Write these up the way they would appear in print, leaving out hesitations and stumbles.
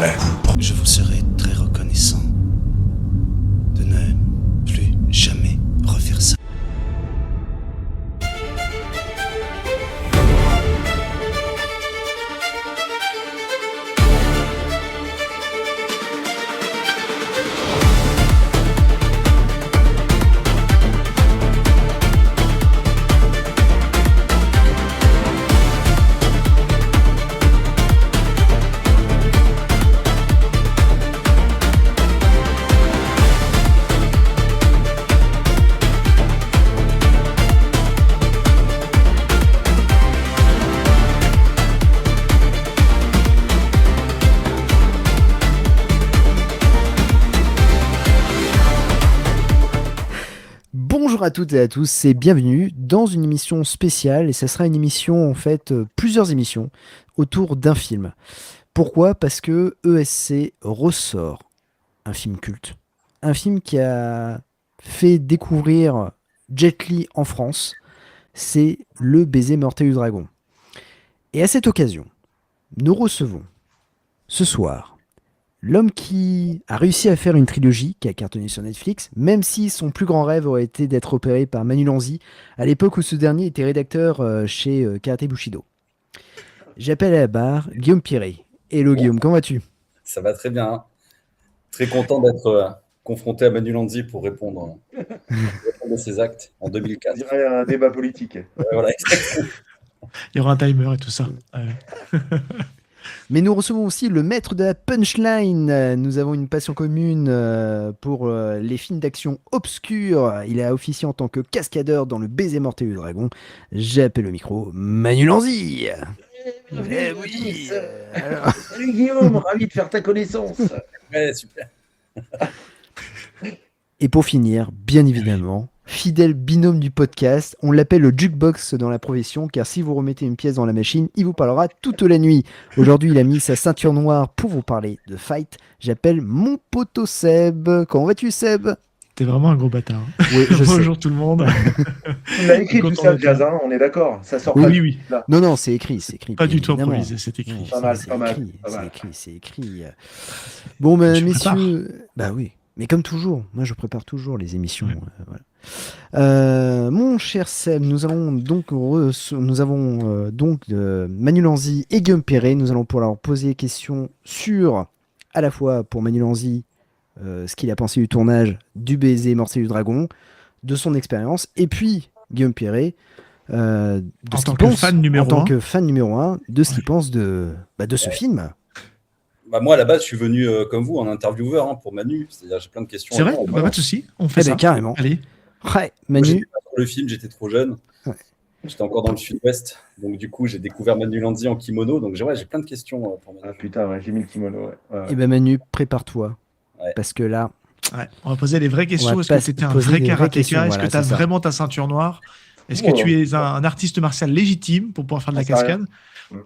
l'aime. Je vous serai très reconnaissant de ne plus jamais refaire ça. Bonjour à toutes et à tous et bienvenue dans une émission spéciale et ça sera une émission en fait plusieurs émissions autour d'un film. Pourquoi ? Parce que ESC ressort un film culte, un film qui a fait découvrir Jet Li en France, c'est Le baiser mortel du dragon. Et à cette occasion, nous recevons ce soir l'homme qui a réussi à faire une trilogie qui a cartonné sur Netflix, même si son plus grand rêve aurait été d'être opéré par Manu Lanzi, à l'époque où ce dernier était rédacteur chez Karate Bushido. J'appelle à la barre Guillaume Pierret. Hello Guillaume, comment vas-tu ? Ça va très bien. Hein. Très content d'être confronté à Manu Lanzi pour répondre à ses actes en 2004. On dirait un débat politique. Voilà, exactement. Il y aura un timer et tout ça. Mais nous recevons aussi le maître de la punchline. Nous avons une passion commune pour les films d'action obscurs. Il a officié en tant que cascadeur dans Le baiser mortel du dragon. J'appelle au micro Manu Lanzi. Oui. Salut Guillaume, ravi de faire ta connaissance. Ouais, super. Et pour finir, bien évidemment, fidèle binôme du podcast, on l'appelle le jukebox dans la profession, car si vous remettez une pièce dans la machine, il vous parlera toute la nuit. Aujourd'hui, il a mis sa ceinture noire pour vous parler de fight. J'appelle mon poteau Seb. Comment vas-tu, Seb ? T'es vraiment un gros bâtard. Hein. Oui, je sais. Bonjour tout le monde. On a écrit tout ça, Jazz, hein, on est d'accord. Ça sort pas. Oui. Là. Non, c'est écrit. Pas du tout évidemment. improvisé, c'est écrit. Pas mal. C'est écrit. Bon, Je messieurs, bah oui. Mais comme toujours, moi je prépare toujours les émissions. Ouais. Voilà. Mon cher Seb, nous avons donc Manu Lanzi et Guillaume Perret. Nous allons pouvoir leur poser des questions sur, à la fois pour Manu Lanzi, ce qu'il a pensé du tournage du baiser mortel du dragon, de son expérience, et puis Guillaume Perret, de En ce tant qu'il que pense, fan numéro en tant un. que fan numéro 1, de ce qu'il pense de ce film. Bah, moi, à la base, je suis venu comme vous en intervieweur pour Manu. C'est-à-dire, j'ai plein de questions. C'est vrai, Voilà. pas de souci, on fait Eh ça. ben carrément. Allez. Ouais, Moi, j'étais Manu. pas sur le film, j'étais trop jeune. Ouais. J'étais encore dans le sud-ouest. Donc, du coup, j'ai découvert Manu Lanzi en kimono. Donc, j'ai plein de questions pour Manu. Ah putain, ouais, j'ai mis le kimono. Ouais. Eh ben Manu, prépare-toi. Ouais. Parce que là, Ouais, on va poser les vraies questions. va Est-ce pas que tu étais un poser vrai des vraies karatéka ? questions, Est-ce voilà, que tu as c'est ça. vraiment ta ceinture noire ? Est-ce que Oh. tu es un artiste martial légitime pour pouvoir faire de la Ça sert à cascade ?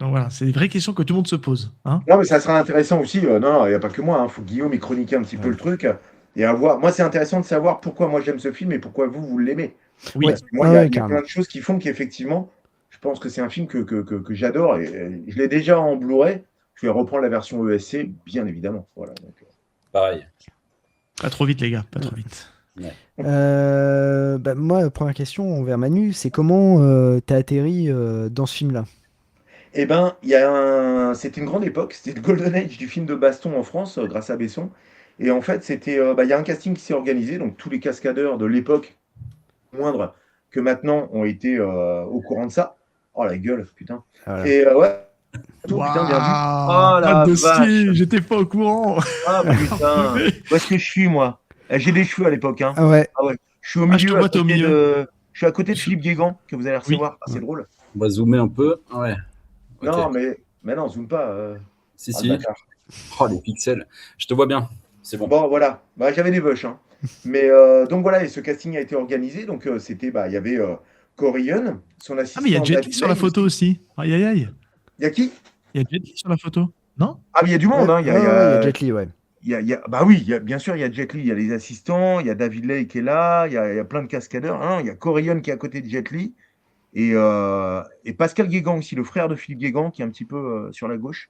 Donc voilà, c'est des vraies questions que tout le monde se pose. Hein. Non, mais ça sera intéressant aussi. Non, il n'y a pas que moi. Il faut que Guillaume y chronique un petit peu le truc. Et à voir. Moi, c'est intéressant de savoir pourquoi moi j'aime ce film et pourquoi vous l'aimez. Oui, Parce que moi, Ah il y a ouais, carrément. plein de choses qui font qu'effectivement, je pense que c'est un film que j'adore. Et je l'ai déjà en Blu-ray. Je vais reprendre la version ESC, bien évidemment. Voilà. Donc, Pareil. pas trop vite les gars, pas trop vite. moi, première question envers Manu, c'est comment t'as atterri dans ce film-là ? Eh ben, c'était une grande époque, c'était le Golden Age du film de baston en France, grâce à Besson. Et en fait, il y a un casting qui s'est organisé, donc tous les cascadeurs de l'époque, moindres que maintenant, ont été au courant de ça. Oh la gueule, putain. Voilà. Et ouais, tout, putain, bien vu. Waouh, Oh, la pas de dossier, vache. j'étais pas au courant. Ah putain, où est-ce que je suis moi? J'ai des cheveux à l'époque, hein. Ah ouais. Ah ouais, je suis au Ah, je milieu, te vois, t'es au milieu. je suis à côté de Philippe Guégan, que vous allez recevoir. Ah, c'est drôle. On va zoomer un peu. Ouais. Ok. Non, mais non, zoom pas. Si. le bâtard. Oh, les pixels. Je te vois bien. C'est bon. Bon, voilà. Bah, j'avais des bush. Hein. Mais donc voilà, et ce casting a été organisé. Donc c'était, il y avait Corian, son assistant. Ah, mais il y a Jet Li David sur la Lane photo aussi. Aïe, aïe, aïe. Il y a qui? Il y a Jet Li sur la photo. Non ? Ah, mais il y a du monde. Hein. il y a Jet Li, ouais. Bah oui, bien sûr, il y a Jet Li, il y a les assistants, il y a David Lane qui est là, il y a plein de cascadeurs. Hein. Il y a Corian qui est à côté de Jet Li. Et Pascal Guégan aussi, le frère de Philippe Guégan, qui est un petit peu sur la gauche.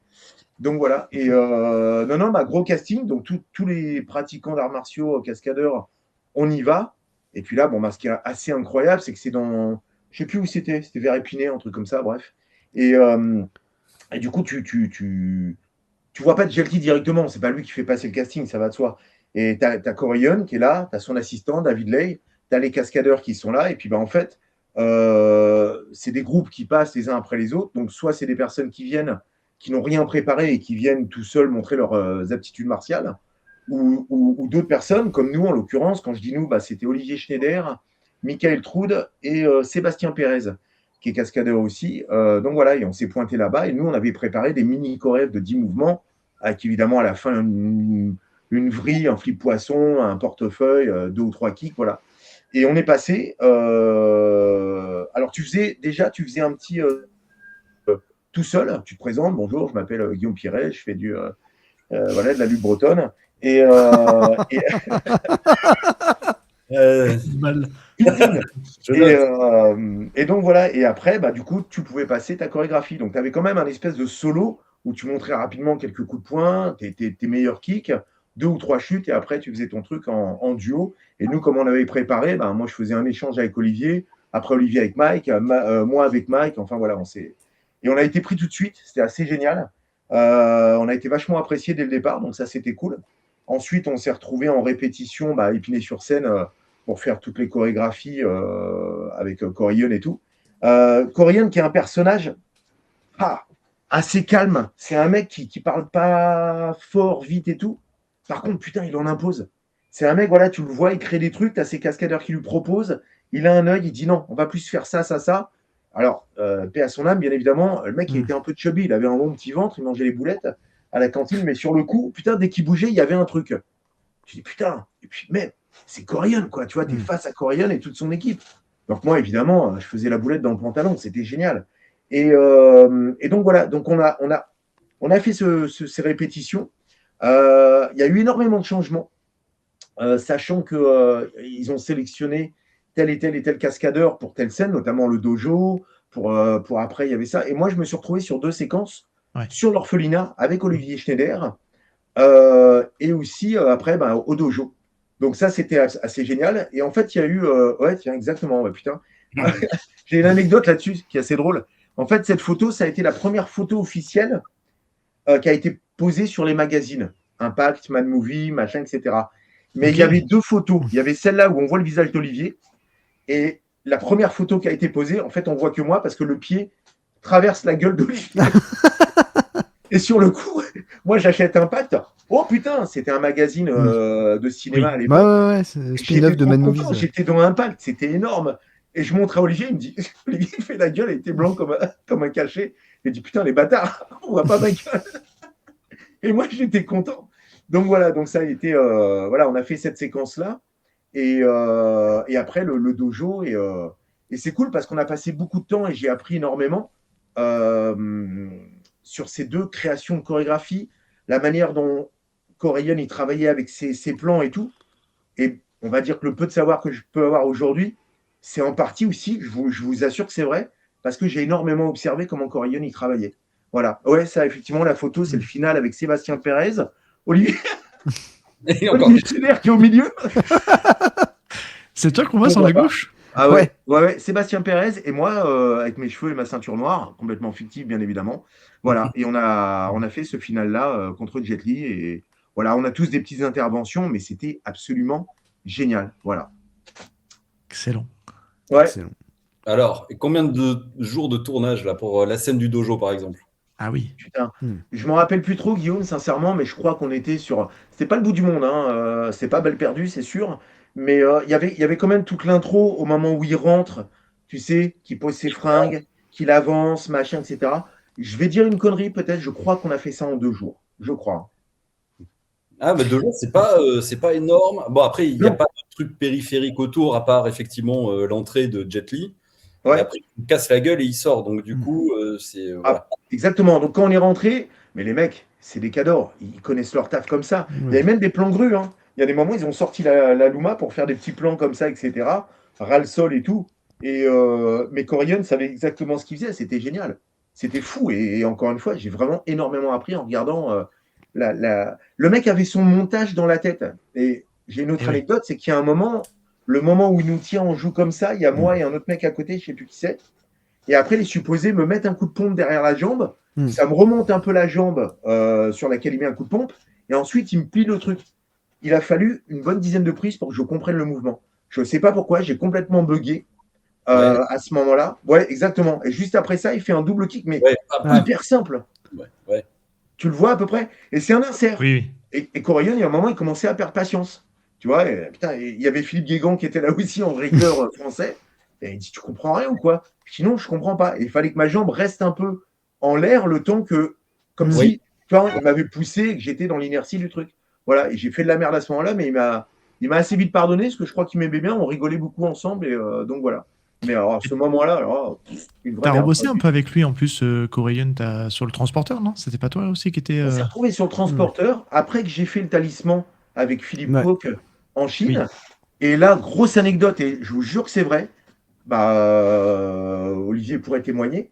Donc voilà. Et non, gros casting. Donc tous les pratiquants d'arts martiaux, cascadeurs, on y va. Et puis là, bon, ce qui est assez incroyable, c'est que c'est dans. Je sais plus où c'était. C'était vers Épinay, un truc comme ça, bref. Et, euh, et du coup, tu vois pas Jet Li directement. C'est pas lui qui fait passer le casting, ça va de soi. Et t'as Corion qui est là, t'as son assistant, David Lay, t'as les cascadeurs qui sont là. Et puis, en fait, c'est des groupes qui passent les uns après les autres. Donc, soit c'est des personnes qui viennent, qui n'ont rien préparé et qui viennent tout seuls montrer leurs aptitudes martiales, ou d'autres personnes, comme nous en l'occurrence. Quand je dis nous, c'était Olivier Schneider, Michael Trude et Sébastien Pérez, qui est cascadeur aussi. Donc voilà, et on s'est pointé là-bas. Et nous, on avait préparé des mini chorégraphes de 10 mouvements, avec évidemment à la fin une vrille, un flip poisson, un portefeuille, 2 ou 3 kicks, voilà. Et on est passé. Alors, tu faisais un petit tout seul. Tu te présentes, bonjour, je m'appelle Guillaume Piret, je fais voilà, de la lutte bretonne. Et, et, Mal. et donc voilà, et après, du coup, tu pouvais passer ta chorégraphie. Donc, tu avais quand même un espèce de solo où tu montrais rapidement quelques coups de poing, tes meilleurs kicks, 2 ou 3 chutes, et après, tu faisais ton truc en duo. Et nous, comme on avait préparé, moi, je faisais un échange avec Olivier, après Olivier avec Mike, moi avec Mike, enfin voilà, et on a été pris tout de suite, c'était assez génial. On a été vachement apprécié dès le départ, donc ça, c'était cool. Ensuite, on s'est retrouvé en répétition à Épinay-sur-Seine pour faire toutes les chorégraphies avec Corion et tout. Corion, qui est un personnage assez calme. C'est un mec qui parle pas fort, vite et tout. Par contre, putain, il en impose. C'est un mec, voilà, tu le vois, il crée des trucs, tu as ses cascadeurs qui lui proposent. Il a un œil, il dit non, on va plus faire ça, ça, ça. Alors, paix à son âme, bien évidemment, le mec, il était un peu chubby, il avait un bon petit ventre, il mangeait les boulettes à la cantine, mais sur le coup, putain, dès qu'il bougeait, il y avait un truc. Je dis putain, et puis même, c'est Corion, quoi, tu vois, t'es face à Corion et toute son équipe. Donc moi, évidemment, je faisais la boulette dans le pantalon, c'était génial. Et donc voilà, donc on a fait ces répétitions. Il y a eu énormément de changements, sachant qu'ils ont sélectionné tel et tel cascadeur pour telle scène, notamment le dojo, pour après, il y avait ça. Et moi, je me suis retrouvé sur 2 séquences, sur l'orphelinat avec Olivier Schneider, et aussi après au dojo. Donc ça, c'était assez génial. Et en fait, il y a eu... ouais, tiens, exactement, putain. J'ai une anecdote là-dessus qui est assez drôle. En fait, cette photo, ça a été la première photo officielle qui a été posée sur les magazines. Impact, Mad Movie, machin, etc. Mais il y avait 2 photos. Il y avait celle-là où on voit le visage d'Olivier. Et la première photo qui a été posée, en fait, on voit que moi parce que le pied traverse la gueule d'Olivier. Et sur le coup, moi, j'achète Impact. Oh putain, c'était un magazine de cinéma à l'époque. Ouais, c'est spin-off de Mad Movies. J'étais dans Impact, c'était énorme. Et je montre à Olivier, il me dit, Olivier il fait la gueule, il était blanc comme un cachet. Il dit, putain, les bâtards, on voit pas ma gueule. Et moi, j'étais content. Donc voilà, donc ça a été, voilà, on a fait cette séquence-là. Et après, le dojo. Et c'est cool parce qu'on a passé beaucoup de temps et j'ai appris énormément sur ces 2 créations de chorégraphie, la manière dont Corion il travaillait avec ses plans et tout. Et on va dire que le peu de savoir que je peux avoir aujourd'hui, c'est en partie aussi, je vous assure que c'est vrai, parce que j'ai énormément observé comment Corion il travaillait. Voilà. Ouais, ça, effectivement, la photo, c'est le final avec Sébastien Pérez, Olivier Schneider qui est au milieu. C'est toi qu'on voit sur la gauche? Ah ouais. Sébastien Pérez et moi, avec mes cheveux et ma ceinture noire, complètement fictive, bien évidemment. Voilà. Et on a fait ce final-là contre Jet Li. Et voilà, on a tous des petites interventions, mais c'était absolument génial. Voilà. Excellent. Ouais. Excellent. Alors, et combien de jours de tournage là pour la scène du dojo, par exemple? Ah oui. Putain, je m'en rappelle plus trop, Guillaume, sincèrement, mais je crois qu'on était sur. C'était pas le bout du monde, hein. C'est pas balle perdue, c'est sûr. Mais il y avait quand même toute l'intro au moment où il rentre, tu sais, qui pose ses fringues, qu'il avance, machin, etc. Je vais dire une connerie, peut-être. Je crois qu'on a fait ça en 2 jours. Je crois. Ah, mais 2 jours, c'est pas énorme. Bon, après, il n'y a pas de truc périphérique autour, à part effectivement l'entrée de Jet Li. Ouais. Et après, il casse la gueule et il sort. Donc, du coup, c'est. Voilà. Exactement. Donc, quand on est rentré, mais les mecs, c'est des cadors. Ils connaissent leur taf comme ça. Il y avait même des plans grues. Hein. Il y a des moments, ils ont sorti la Luma pour faire des petits plans comme ça, etc. Ras le sol et tout. Mais Corion savait exactement ce qu'il faisait. C'était génial. C'était fou. Et encore une fois, j'ai vraiment énormément appris en regardant. Le mec avait son montage dans la tête. Et j'ai une autre Eh oui. anecdote, c'est qu'il y a un moment, le moment où il nous tient, on joue comme ça, il y a moi et un autre mec à côté, je sais plus qui c'est. Et après, les supposés me mettent un coup de pompe derrière la jambe. Ça me remonte un peu la jambe sur laquelle il met un coup de pompe. Et ensuite, il me plie le truc. Il a fallu une bonne dizaine de prises pour que je comprenne le mouvement. Je ne sais pas pourquoi, j'ai complètement bugué Ouais. à ce moment-là. Ouais, exactement. Et juste après ça, il fait un double kick, mais Ouais, pas- hyper simple. ouais. Tu le vois à peu près. Et c'est un insert. Oui, oui. Et Corayon, il y a un moment, il commençait à perdre patience. Tu vois, et, putain, il y avait Philippe Guégan qui était là aussi en régleur français. Et il dit, tu comprends rien ou quoi? Sinon, je comprends pas. Et il fallait que ma jambe reste un peu en l'air le temps que, comme Oui. si, tu vois, il m'avait poussé et que j'étais dans l'inertie du truc. Voilà, et j'ai fait de la merde à ce moment-là, mais il m'a assez vite pardonné, parce que je crois qu'il m'aimait bien, on rigolait beaucoup ensemble, et donc voilà. Mais alors, à ce moment-là, alors, une vraie T'as merde. rebossé un peu avec lui en plus, Corayon, sur le transporteur, non? C'était pas toi aussi qui était. On s'est retrouvé sur le transporteur après que j'ai fait le talisman avec Philippe Ouais. Coq en Chine. Oui. Et là, grosse anecdote, et je vous jure que c'est vrai, Olivier pourrait témoigner.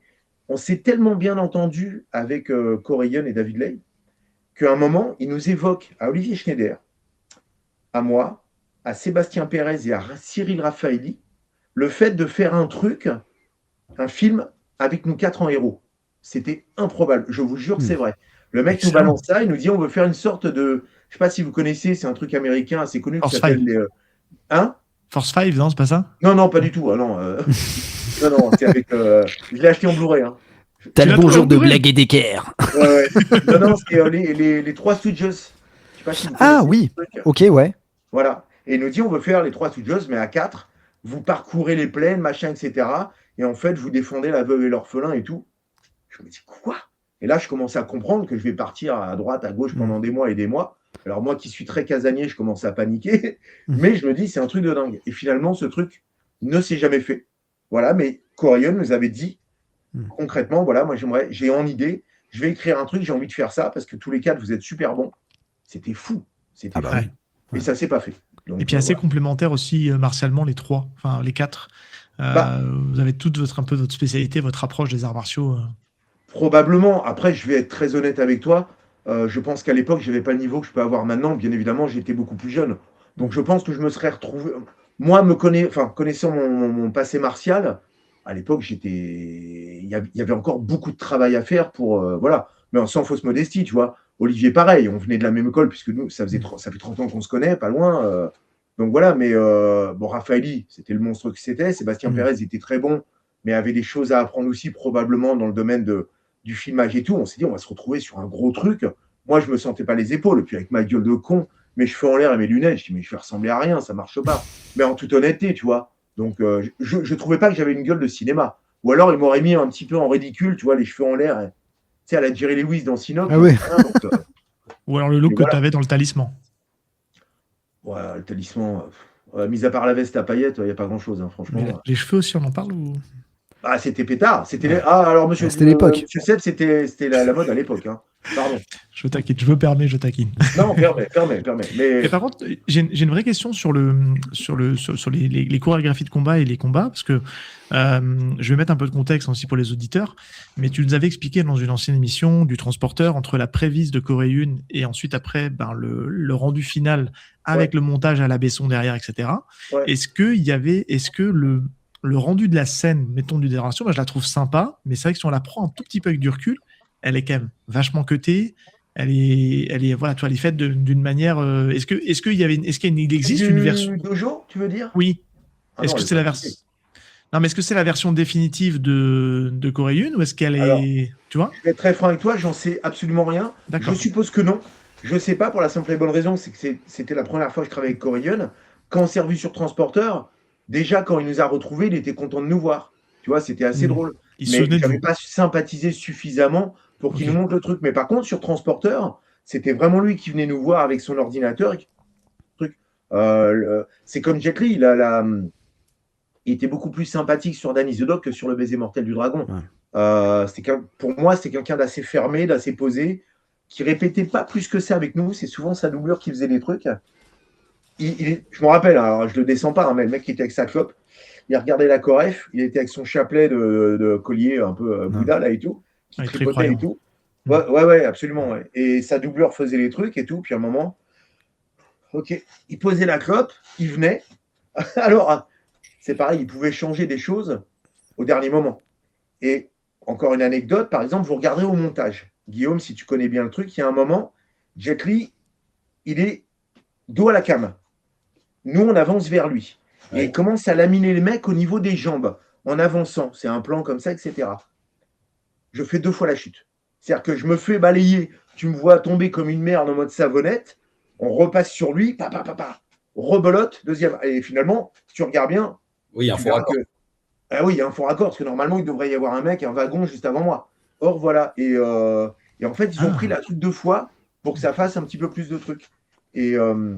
On s'est tellement bien entendu avec Corayon et David Ley qu'à un moment, il nous évoque à Olivier Schneider, à moi, à Sébastien Pérez et à Cyril Raffaelli le fait de faire un film avec nous quatre en héros. C'était improbable. Je vous jure que c'est vrai. Le mec nous Excellent. balance ça, il nous dit on veut faire une sorte de. Je ne sais pas si vous connaissez, c'est un truc américain assez connu qui Force s'appelle Five. les. Hein? Force 5, non, c'est pas ça? Non, non, pas du tout. Ah, non, non, non, c'est avec. Je l'ai acheté en Blu-ray. Hein. T'as Tu le l'as bonjour de trouvé en Blague et d'équerre. Ouais, ouais. Non, non, c'est les trois Stooges. Je sais pas si vous Ah connaissez oui, ce truc. ok, ouais. Voilà. Et il nous dit on veut faire les trois Stooges, mais à quatre. Vous parcourez les plaines, machin, etc. Et en fait, vous défendez la veuve et l'orphelin et tout. Je me dis quoi? Et là, je commence à comprendre que je vais partir à droite, à gauche pendant des mois et des mois. Alors moi qui suis très casanier, je commence à paniquer, mais je me dis c'est un truc de dingue. Et finalement, ce truc ne s'est jamais fait. Voilà, mais Corayon nous avait dit concrètement, voilà, moi j'ai en idée, je vais écrire un truc, j'ai envie de faire ça parce que tous les quatre vous êtes super bons. C'était fou, c'était Ah bah fou. Ouais. Et ça s'est pas fait. Donc, Et puis assez voilà. complémentaires aussi martialement, les trois, enfin les quatre. Bah, Vous avez toutes un peu votre spécialité, votre approche des arts martiaux. Probablement. Après, je vais être très honnête avec toi. Je pense qu'à l'époque, je n'avais pas le niveau que je peux avoir maintenant. Bien évidemment, j'étais beaucoup plus jeune. Donc, je pense que je me serais retrouvé. Moi, connaissant mon passé martial, à l'époque, il y avait encore beaucoup de travail à faire pour. Voilà. Mais sans fausse modestie, tu vois. Olivier, pareil. On venait de la même école, puisque nous, ça fait 30 ans qu'on se connaît, pas loin. Donc, voilà. Mais bon, Raffaelli, c'était le monstre que c'était. Sébastien Pérez était très bon, mais avait des choses à apprendre aussi, probablement dans le domaine du filmage et tout, on s'est dit on va se retrouver sur un gros truc. Moi, je me sentais pas les épaules, puis avec ma gueule de con, mes cheveux en l'air et mes lunettes, je dis mais je vais ressembler à rien, ça marche pas. Mais en toute honnêteté, tu vois. Donc je trouvais pas que j'avais une gueule de cinéma. Ou alors il m'aurait mis un petit peu en ridicule, tu vois, les cheveux en l'air. Tu sais, à la Jerry Lewis dans Sinoc. Ah ouais. Donc, Ou alors le look Et que voilà. tu avais dans le talisman. ouais, le talisman, mis à part la veste à paillettes, il n'y a pas grand chose, hein, franchement. Mais les cheveux aussi, on en parle ou... Ah, c'était pétard. C'était Ouais. alors monsieur, C'était l'époque. monsieur Seb, c'était la mode à l'époque. Hein. Pardon. Je taquine, je me permets, je taquine. Non, permets. Mais Et par contre, j'ai une vraie question sur les chorégraphies de combat et les combats, parce que je vais mettre un peu de contexte aussi pour les auditeurs, mais tu nous avais expliqué dans une ancienne émission du transporteur, entre la prévise de Corée 1 et ensuite après le rendu final avec le montage à la Besson derrière, etc. Ouais. Est-ce que le rendu de la scène, mettons du déranration, je la trouve sympa, mais c'est vrai que si on la prend un tout petit peu avec du recul, elle est quand même vachement cutée. Elle est, voilà, tu vois, elle est faite d'une manière. Est-ce qu'il existe une version? dojo, tu veux dire? Oui. Ah Est-ce non, que elle c'est est la pas version? coupée. Non, mais est-ce que c'est la version définitive de Corée 1 ou est-ce qu'elle Alors, est, tu vois? Je vais être très franc avec toi, j'en sais absolument rien. Je D'accord. suppose que non. Je sais pas pour la simple et bonne raison, c'est que c'était la première fois que je travaillais avec Coryon. Quand on s'est revu sur Transporteur, déjà quand il nous a retrouvés, il était content de nous voir. Tu vois, c'était assez drôle. Il se Mais souvenait de j'avais vous. pas sympathisé suffisamment pour qu'il Ok. nous montre le truc. Mais par contre, sur Transporteur, c'était vraiment lui qui venait nous voir avec son ordinateur. Truc. C'est comme Jet Li, il était beaucoup plus sympathique sur Danny the Dog que sur le baiser mortel du dragon. Ouais. Pour moi, c'était quelqu'un d'assez fermé, d'assez posé, qui répétait pas plus que ça avec nous. C'est souvent sa doublure qui faisait des trucs. Je me rappelle, alors je le descends pas, hein, mais le mec qui était avec sa clope, il regardait la Coref, il était avec son chapelet de collier un peu Bouddha là et tout. qui Ouais, très tripotait et croyant. tout. Ouais, absolument. Ouais. Et sa doubleur faisait les trucs et tout. Puis à un moment, ok, il posait la clope, il venait. Alors, c'est pareil, il pouvait changer des choses au dernier moment. Et encore une anecdote, par exemple, vous regardez au montage. Guillaume, si tu connais bien le truc, il y a un moment, Jet Li, il est dos à la cam. Nous, on avance vers lui. Et Ouais. il commence à laminer les mecs au niveau des jambes, en avançant. C'est un plan comme ça, etc. Je fais 2 fois la chute. C'est-à-dire que je me fais balayer, tu me vois tomber comme une merde en mode savonnette, on repasse sur lui, rebelote, deuxième. Et finalement, si tu regardes bien, Oui, un tu faux verras raccord. que. Ah oui, il y a un faux raccord, parce que normalement, il devrait y avoir un mec, un wagon juste avant moi. Or, voilà. Et en fait, ils ont pris Ah, la truc 2 fois pour que ça fasse un petit peu plus de trucs. Et, euh,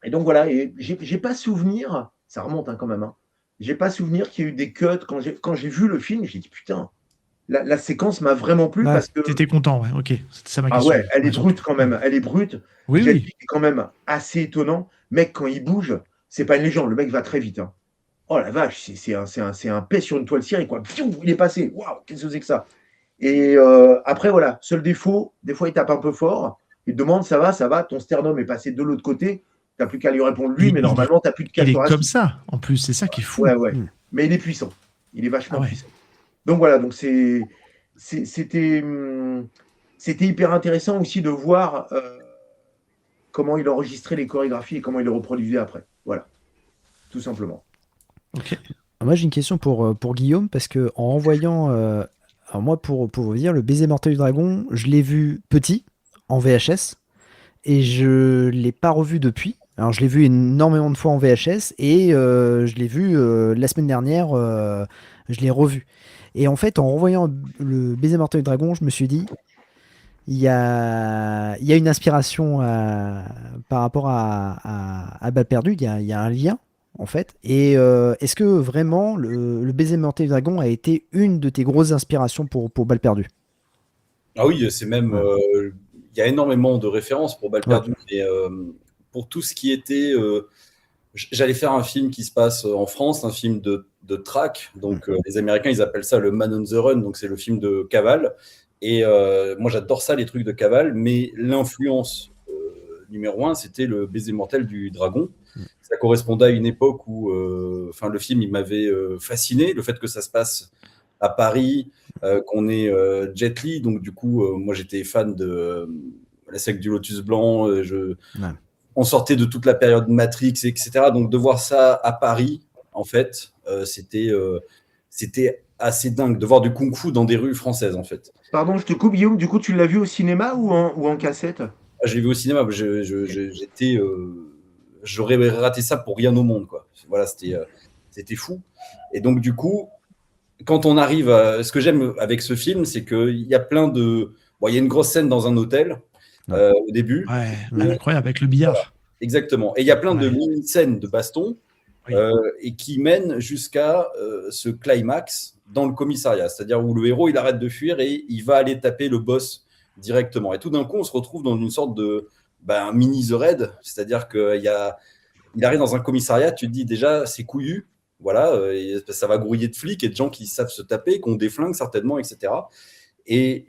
et donc voilà, et j'ai pas souvenir, ça remonte quand même, hein, j'ai pas souvenir qu'il y ait eu des cuts. Quand j'ai vu le film, j'ai dit putain, la séquence m'a vraiment plu Ouais. parce que, t'étais content, ouais, ok. C'était ça ma ah question. ouais, elle est Ouais, surtout. brute quand même, elle est brute. Oui, Jet oui. Li est quand même assez étonnant. Mec, quand il bouge, c'est pas une légende, le mec va très vite, hein. Oh la vache, c'est un paix sur une toile cirée, quoi. Pfiou, il est passé. Waouh, qu'est-ce que c'est que ça? Et après, voilà, seul défaut, des fois, il tape un peu fort. Il te demande, ça va, ton sternum est passé de l'autre côté. Tu n'as plus qu'à lui répondre lui, Il, mais il est, normalement, tu n'as plus de il cage est comme thoracique. ça, en plus, c'est ça qui est fou. Ouais, ouais. Hmm. Mais il est puissant. Il est Ah vachement ouais. puissant. Donc voilà, donc c'était c'était hyper intéressant aussi de voir comment il enregistrait les chorégraphies et comment il les reproduisait après. Voilà, tout simplement. Ok. Moi, j'ai une question pour Guillaume, parce que en renvoyant. Alors, moi, pour vous dire, le baiser mortel du dragon, je l'ai vu petit, en VHS, et je l'ai pas revu depuis. Alors, je l'ai vu énormément de fois en VHS, et je l'ai vu la semaine dernière, je l'ai revu. Et en fait, en revoyant le baiser mortel du dragon, je me suis dit, il y a une inspiration par rapport à Balle perdue, il y a un lien, en fait. Et est-ce que vraiment le baiser mortel du dragon a été une de tes grosses inspirations pour Balle perdue? Ah oui, c'est même. Ouais. Il y a énormément de références pour Balle Ouais. perdue. Et pour tout ce qui était. J'allais faire un film qui se passe en France, un film de track. Donc, les Américains, ils appellent ça le Man on the Run. Donc, c'est le film de cavale. Et moi, j'adore ça, les trucs de cavale. Mais l'influence numéro un, c'était le baiser mortel du dragon. Ça correspondait à une époque où, enfin, le film, il m'avait fasciné. Le fait que ça se passe à Paris, qu'on ait Jet Li. Donc, du coup, moi, j'étais fan de la secte du Lotus Blanc. Ouais. On sortait de toute la période Matrix, etc. Donc de voir ça à Paris, en fait, c'était assez dingue de voir du kung-fu dans des rues françaises, en fait. Pardon, je te coupe, Guillaume. Du coup, tu l'as vu au cinéma ou en cassette? Ah, je l'ai vu au cinéma, j'étais, j'aurais raté ça pour rien au monde, quoi. Voilà, c'était fou. Et donc du coup, quand on arrive, ce que j'aime avec ce film, c'est qu'il y a plein de, bon, il y a une grosse scène dans un hôtel Ouais. au début. Ouais, incroyable, avec le billard. Exactement. Et il y a plein de Ouais. mini-scènes de baston Oui. et qui mènent jusqu'à ce climax dans le commissariat. C'est-à-dire où le héros, il arrête de fuir et il va aller taper le boss directement. Et tout d'un coup, on se retrouve dans une sorte de mini The Raid. C'est-à-dire qu'il arrive dans un commissariat, tu te dis déjà, c'est couillu. Voilà, et ça va grouiller de flics et de gens qui savent se taper, qui ont des flingues certainement, etc. Et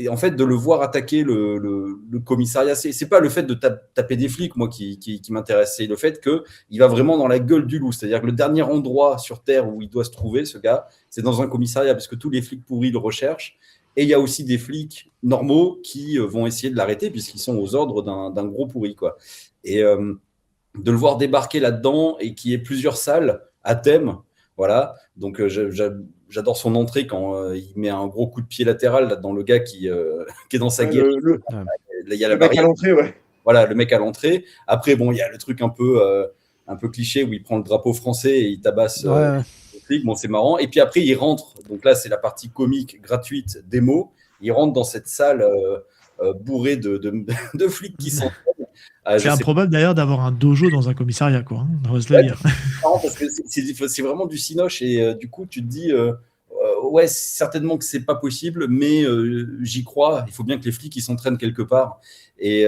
en fait, de le voir attaquer le commissariat, c'est pas le fait de taper des flics, moi, qui m'intéresse, c'est le fait qu'il va vraiment dans la gueule du loup. C'est-à-dire que le dernier endroit sur Terre où il doit se trouver, ce gars, c'est dans un commissariat, parce que tous les flics pourris le recherchent. Et il y a aussi des flics normaux qui vont essayer de l'arrêter, puisqu'ils sont aux ordres d'un gros pourri, quoi. Et de le voir débarquer là-dedans et qu'il y ait plusieurs salles à thème, voilà. Donc, j'adore son entrée quand il met un gros coup de pied latéral là, dans le gars qui est dans sa Ouais, guerre. le Il y a la mec à barrière. l'entrée, ouais. Voilà, le mec à l'entrée. Après, bon, il y a le truc un peu cliché où il prend le drapeau français et il tabasse Ouais. les flics. Bon, c'est marrant. Et puis après, il rentre. Donc là, c'est la partie comique gratuite démo. Il rentre dans cette salle bourrée de flics qui s'entraînent. C'est improbable d'ailleurs d'avoir un dojo dans un commissariat, quoi. Hein, on va se le dire. Marrant parce que c'est vraiment du cinoche et du coup tu te dis ouais certainement que c'est pas possible mais j'y crois, il faut bien que les flics ils s'entraînent quelque part et,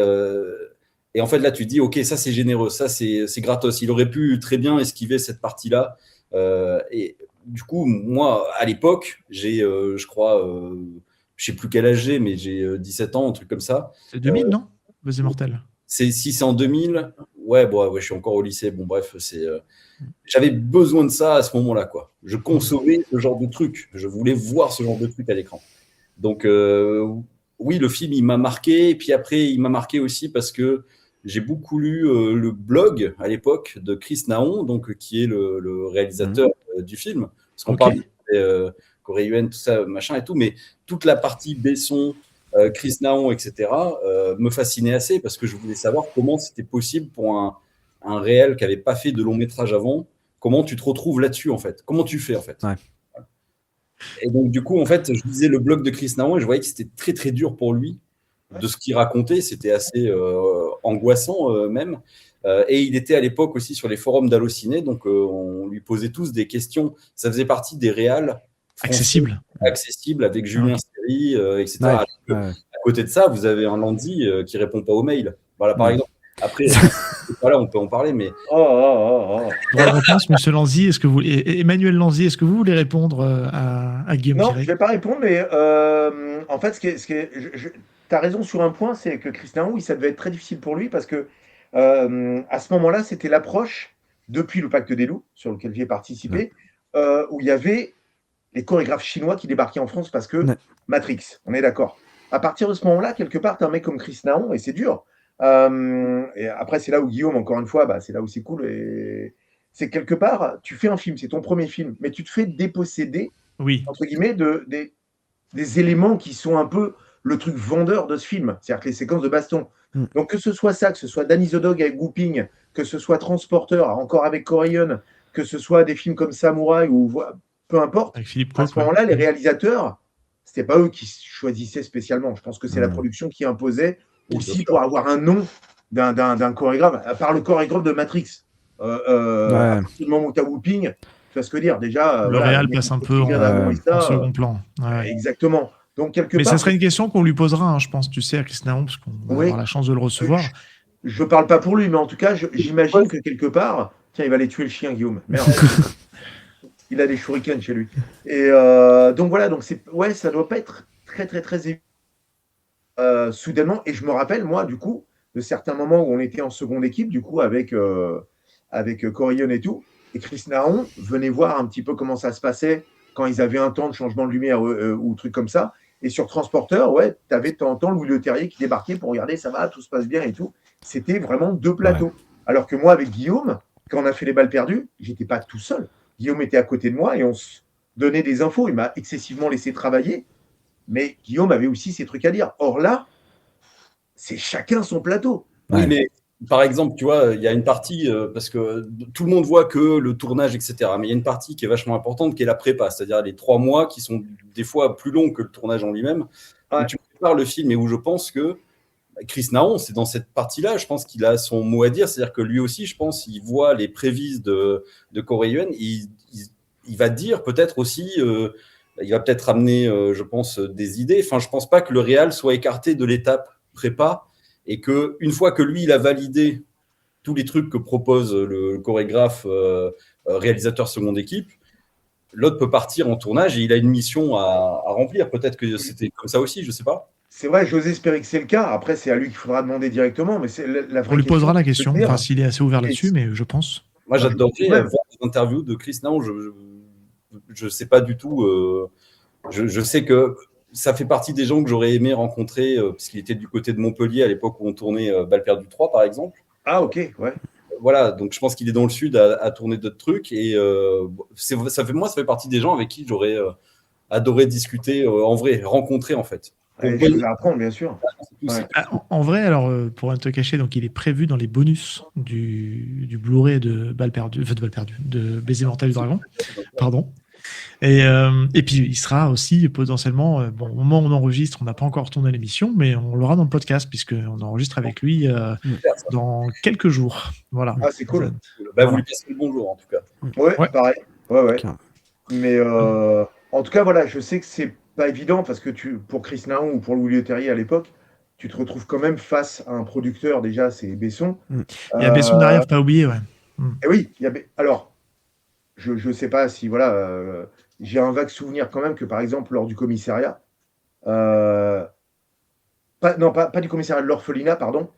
et en fait là tu te dis ok ça c'est généreux, ça c'est gratos, il aurait pu très bien esquiver cette partie là et du coup moi à l'époque j'ai je crois je sais plus quel âge j'ai, mais j'ai 17 ans, un truc comme ça. C'est 2000, non? Baiser mortel. Si c'est en 2000, ouais, je suis encore au lycée. Bon, bref, j'avais besoin de ça à ce moment-là, quoi. Je concevais ce genre de truc. Je voulais voir ce genre de truc à l'écran. Donc, oui, le film, il m'a marqué. Et puis après, il m'a marqué aussi parce que j'ai beaucoup lu le blog à l'époque de Chris Nahon, donc, qui est le réalisateur du film. Parce qu'on parle de Corey Yuen, tout ça, machin et tout, mais toute la partie Besson, Chris Nahon, etc., me fascinait assez parce que je voulais savoir comment c'était possible pour un réel qui n'avait pas fait de long métrage avant, comment tu te retrouves là-dessus, en fait. Comment tu fais, en fait. Ouais. Et donc, du coup, en fait, je lisais le blog de Chris Nahon et je voyais que c'était très, très dur pour lui. De ce qu'il racontait, c'était assez angoissant même. Et il était à l'époque aussi sur les forums d'Allociné, donc on lui posait tous des questions. Ça faisait partie des réals accessibles avec Julien Seri, etc. Ouais. À côté de ça, vous avez un Landy qui répond pas aux mails. Voilà, par exemple. Après, voilà, on peut en parler, mais. Bonne réponse, monsieur Lanzy. Est-ce que vous, Emmanuel Lanzy, est-ce que vous voulez répondre à Guillaume Non, Piré? je vais pas répondre, mais en fait, tu as raison sur un point, c'est que Chris Nahon, ça devait être très difficile pour lui parce que à ce moment-là, c'était l'approche depuis le Pacte des Loups, sur lequel j'ai participé, où il y avait les chorégraphes chinois qui débarquaient en France parce que Matrix, on est d'accord. À partir de ce moment-là, quelque part, tu as un mec comme Chris Nahon, et c'est dur. Et après, c'est là où Guillaume, encore une fois, c'est là où c'est cool. Et c'est quelque part, tu fais un film, c'est ton premier film, mais tu te fais déposséder, entre guillemets, des éléments qui sont un peu le truc vendeur de ce film, c'est-à-dire que les séquences de baston. Donc que ce soit ça, que ce soit Danny the Dog avec Gooping, que ce soit Transporteur, encore avec Coryon, que ce soit des films comme Samouraï, ou peu importe, à ce moment-là, les réalisateurs, c'était pas eux qui choisissaient spécialement. Je pense que c'est la production qui imposait aussi pour avoir un nom d'un chorégraphe, à part le chorégraphe de Matrix. À partir du moment où tu as Whooping, tu vois ce que dire. Déjà, le réel passe un peu en second plan. Ouais. Exactement. Donc, quelque mais part, ça serait une question qu'on lui posera, je pense, tu sais, à Chris Nahon, parce qu'on va avoir la chance de le recevoir. Je ne parle pas pour lui, mais en tout cas, j'imagine que quelque part, tiens, il va aller tuer le chien, Guillaume. Merde. Il a des shurikens chez lui. Et donc voilà, donc ça doit pas être très, très, très évident. Soudainement, et je me rappelle, moi, du coup, de certains moments où on était en seconde équipe, du coup, avec Coryon et tout, et Chris Nahon venait voir un petit peu comment ça se passait quand ils avaient un temps de changement de lumière ou truc comme ça. Et sur Transporteur, tu avais de temps en temps Louis Leterrier qui débarquait pour regarder, ça va, tout se passe bien et tout. C'était vraiment deux plateaux. Alors que moi, avec Guillaume, quand on a fait les balles perdues, j'étais pas tout seul. Guillaume était à côté de moi et on se donnait des infos. Il m'a excessivement laissé travailler, mais Guillaume avait aussi ses trucs à dire. Or là, c'est chacun son plateau. Oui, mais par exemple, tu vois, il y a une partie, parce que tout le monde voit que le tournage, etc. Mais il y a une partie qui est vachement importante, qui est la prépa, c'est-à-dire les 3 mois qui sont des fois plus longs que le tournage en lui-même. Où tu prépares le film et où je pense que Chris Nahon, c'est dans cette partie-là, je pense qu'il a son mot à dire, c'est-à-dire que lui aussi, je pense, il voit les prévises de Corey Yuen, il va dire peut-être aussi, il va peut-être amener, je pense, des idées. Enfin, je pense pas que le réal soit écarté de l'étape prépa et qu'une fois que lui, il a validé tous les trucs que propose le chorégraphe réalisateur seconde équipe, l'autre peut partir en tournage et il a une mission à remplir. Peut-être que c'était comme ça aussi, je sais pas. C'est vrai, j'ose espérer que c'est le cas. Après, c'est à lui qu'il faudra demander directement. Mais on lui posera la question, enfin, s'il est assez ouvert là-dessus, mais je pense. Moi, j'adorerais voir des interviews de Chris Nahon. Je sais pas du tout. Je sais que ça fait partie des gens que j'aurais aimé rencontrer, puisqu'il était du côté de Montpellier à l'époque où on tournait Balles perdues 3, par exemple. Ah, ok, ouais. Voilà, donc je pense qu'il est dans le sud à tourner d'autres trucs. Et ça fait partie des gens avec qui j'aurais adoré discuter en vrai, rencontrer en fait. Je vais apprendre, bien sûr. En vrai, alors, pour rien te cacher, donc il est prévu dans les bonus du Blu-ray de Baiser mortel du dragon. Pardon. Et puis, il sera aussi potentiellement, au moment où on enregistre, on n'a pas encore tourné l'émission, mais on l'aura dans le podcast, puisqu'on enregistre avec lui dans quelques jours. Voilà. Ah, c'est cool. Vous lui passez le bonjour, en tout cas. Ouais. Pareil. Ouais. Mais en tout cas, voilà, je sais que c'est pas évident parce que pour Chris Nahon ou pour Louis Leterrier à l'époque, tu te retrouves quand même face à un producteur, déjà, c'est Besson. Il y a Besson derrière, pas oublié, ouais. Et oui, alors, je sais pas si, voilà, j'ai un vague souvenir quand même que, par exemple, lors du commissariat, Euh, pas du commissariat de l'orphelinat, pardon.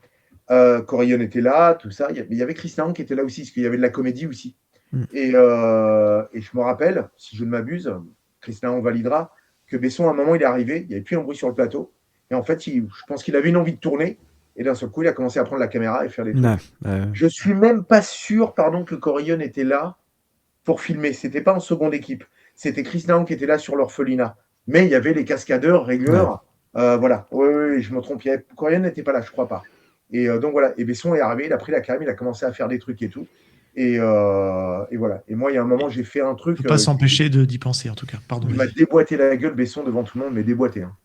Corillon était là, tout ça. Il y avait Chris Lang qui était là aussi, parce qu'il y avait de la comédie aussi. Mm. Et je me rappelle, si je ne m'abuse, Chris Lang validera, que Besson, à un moment, il est arrivé, il n'y avait plus un bruit sur le plateau. Et en fait, je pense qu'il avait une envie de tourner. Et d'un seul coup, il a commencé à prendre la caméra et faire des trucs. Je suis même pas sûr, pardon, que Corillon était là pour filmer. C'était pas en seconde équipe. C'était Chris Lang qui était là sur l'orphelinat. Mais il y avait les cascadeurs, régleurs. Voilà. Oui, je me trompe. Corillon n'était pas là, je crois pas. Et donc voilà. Et Besson est arrivé, il a pris la cam, il a commencé à faire des trucs et tout. Et voilà. Et moi, il y a un moment, j'ai fait un truc. Faut pas s'empêcher d'y penser, en tout cas. Pardon. Il m'a déboîté la gueule, Besson, devant tout le monde, mais déboîté. Hein.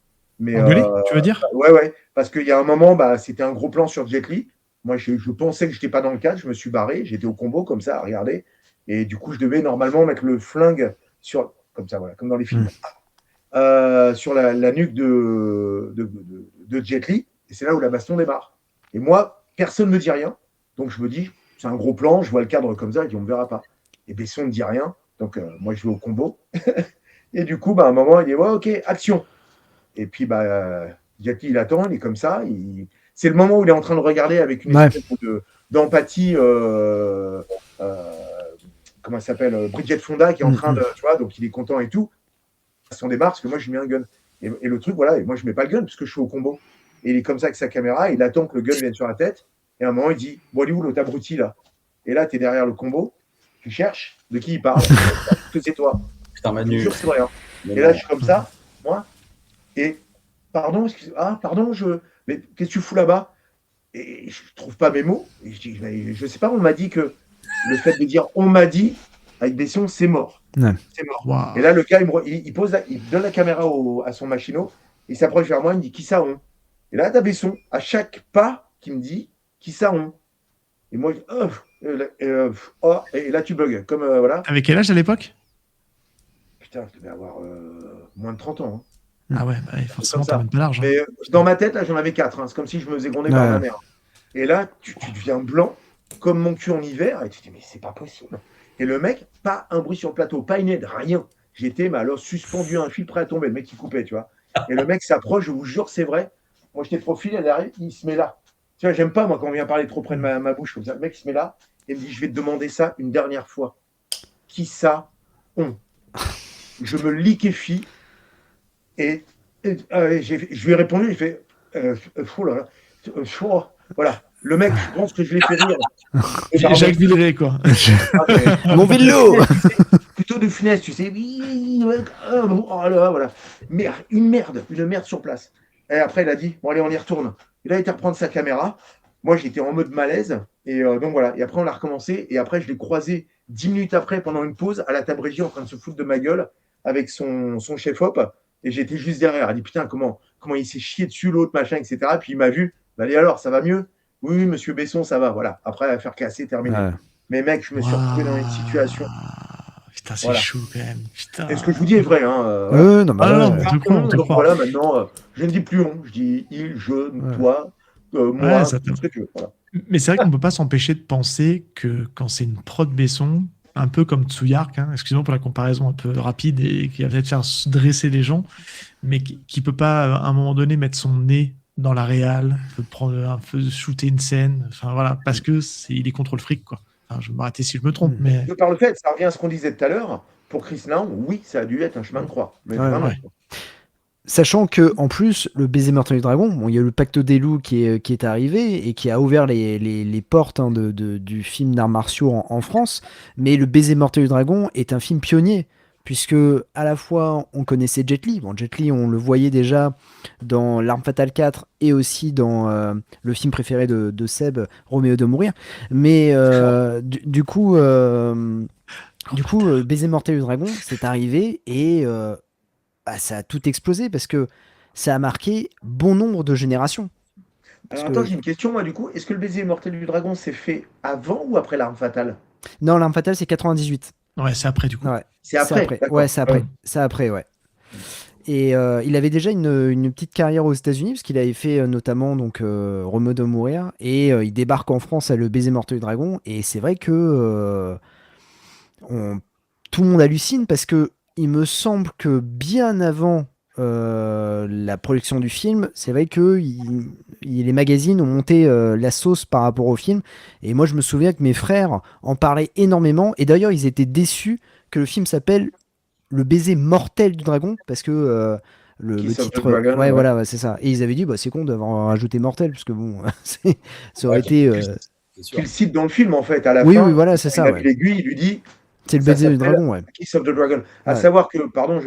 Mais, engueulé, tu veux dire? Ouais. Parce qu'il y a un moment, c'était un gros plan sur Jet Li. Moi, je pensais que je n'étais pas dans le cadre. Je me suis barré. J'étais au combo, comme ça, à regarder. Et du coup, je devais normalement mettre le flingue comme ça, voilà, comme dans les films, sur la nuque de Jet Li. Et c'est là où la baston démarre. Et moi, personne ne me dit rien. Donc, je me dis, c'est un gros plan. Je vois le cadre comme ça. Et on ne me verra pas. Et Besson ne dit rien. Donc, moi, je vais au combo. Et du coup, à un moment, il dit, ouais, ok, action. Et puis, Jet Li, il attend. Il est comme ça. C'est le moment où il est en train de regarder avec une espèce d'empathie. Comment elle s'appelle, Bridget Fonda, qui est en train de, tu vois, donc il est content et tout. On démarre parce que moi je mets un gun. Et le truc, voilà, et moi je mets pas le gun parce que je suis au combo. Et il est comme ça avec sa caméra, il attend que le gun vienne sur la tête. Et à un moment, il dit, bon, il est où l'autre abruti là? Et là, tu es derrière le combo, tu cherches de qui il parle. Que c'est toi. Putain, Manu. Je jure, c'est vrai. Hein. Et là, je suis comme ça, moi. Et pardon, mais qu'est-ce que tu fous là-bas? Et je trouve pas mes mots. Et je dis, je sais pas, on m'a dit que le fait de dire on m'a dit avec Besson, c'est mort. Ouais. C'est mort. Wow. Et là, le gars, il donne la caméra à son machinot, il s'approche vers moi, il me dit qui ça on? Et là, t'as Besson, à chaque pas, qui me dit qui ça on? Et moi, et là, tu bugs. Comme voilà. Avec quel âge à l'époque? Putain, je devais avoir moins de 30 ans. Hein. Ah ouais, forcément, t'as même pas large. Hein. Mais dans ma tête, là, j'en avais 4. Hein. C'est comme si je me faisais gronder par ma mère. Et là, tu deviens blanc, comme mon cul en hiver, et tu te dis, mais c'est pas possible. Et le mec, pas un bruit sur le plateau, pas une aide, rien. J'étais, mais alors, suspendu à un fil prêt à tomber, le mec qui coupait, tu vois. Et le mec s'approche, je vous jure, c'est vrai. Moi, j'étais de profil, elle arrive, il se met là. Tu vois, j'aime pas, moi, quand on vient parler trop près de ma bouche, comme ça. Le mec, il se met là, et me dit, je vais te demander ça une dernière fois. Qui ça on? Je me liquéfie, et je lui ai répondu, il fait, voilà. Le mec, je pense que je l'ai fait rire. Jacques Villeray, quoi. Mon vélo. Plutôt de finesse, tu sais. Voilà. Une merde sur place. Et après, il a dit, bon allez, on y retourne. Il a été reprendre sa caméra. Moi, j'étais en mode malaise. Et donc voilà. Et après, on a recommencé. Et après, je l'ai croisé 10 minutes après, pendant une pause, à la table régie, en train de se foutre de ma gueule avec son chef-op. Et j'étais juste derrière. Il a dit, putain, comment il s'est chié dessus, l'autre, machin, etc. Puis il m'a vu. Allez, alors, ça va mieux? Oui, monsieur Besson, ça va. Voilà. Après, affaire cassée, terminée. Ouais. Mais mec, je me suis retrouvé dans une situation. Putain, c'est chaud quand même. Putain. Et ce que je vous dis est vrai. Hein, non, donc voilà, maintenant, je ne dis plus on. Je dis il, je, toi, moi, tout ce que tu veux. Voilà. Mais c'est vrai qu'on ne peut pas s'empêcher de penser que quand c'est une prod Besson, un peu comme Tsuyark, hein, excusez-moi pour la comparaison un peu rapide et qui va peut-être faire se dresser les gens, mais qui ne peut pas à un moment donné mettre son nez dans la réal, shooter une scène, enfin voilà, parce que il est contre le fric, quoi. Enfin, je vais m'arrêter si je me trompe, mais par le fait, ça revient à ce qu'on disait tout à l'heure. Pour Chris Lang, oui, ça a dû être un chemin de croix, mais vraiment. Ouais. Sachant que en plus, le baiser mortel du dragon, bon, il y a le pacte des loups qui est arrivé et qui a ouvert les portes du film d'arts martiaux en France, mais le baiser mortel du dragon est un film pionnier. Puisque à la fois on connaissait Jet Li, Jet Li on le voyait déjà dans L'Arme Fatale 4 et aussi dans le film préféré de Seb, Roméo de Mourir, mais du coup Baiser mortel du dragon c'est arrivé et ça a tout explosé parce que ça a marqué bon nombre de générations. Alors attends, j'ai une question moi du coup, est-ce que le baiser mortel du dragon s'est fait avant ou après L'Arme Fatale? Non, L'Arme Fatale c'est 98. Ouais, c'est après du coup. Ouais. C'est après. Ouais, c'est après. C'est après, ouais. Et il avait déjà une petite carrière aux États-Unis parce qu'il avait fait notamment donc Roméo de Mourir et il débarque en France à Le Baiser mortel du dragon et c'est vrai que tout le monde hallucine parce que il me semble que bien avant la production du film, c'est vrai que les magazines ont monté la sauce par rapport au film. Et moi, je me souviens que mes frères en parlaient énormément. Et d'ailleurs, ils étaient déçus que le film s'appelle Le baiser mortel du dragon, parce que le Kiss of the titre. Dragon, Ouais, ouais. voilà, ouais, c'est ça. Et ils avaient dit, bah, c'est con d'avoir rajouté mortel, parce que bon, ça aurait Ouais, été. c'est sûr. Qu'il cite dans le film, en fait, à la Oui, fin. oui, voilà, c'est Il ça, a ouais. mis l'aiguille, il lui dit C'est le ça baiser du s'appelle dragon, ouais. Kiss of the Dragon. À Ouais. savoir que, pardon,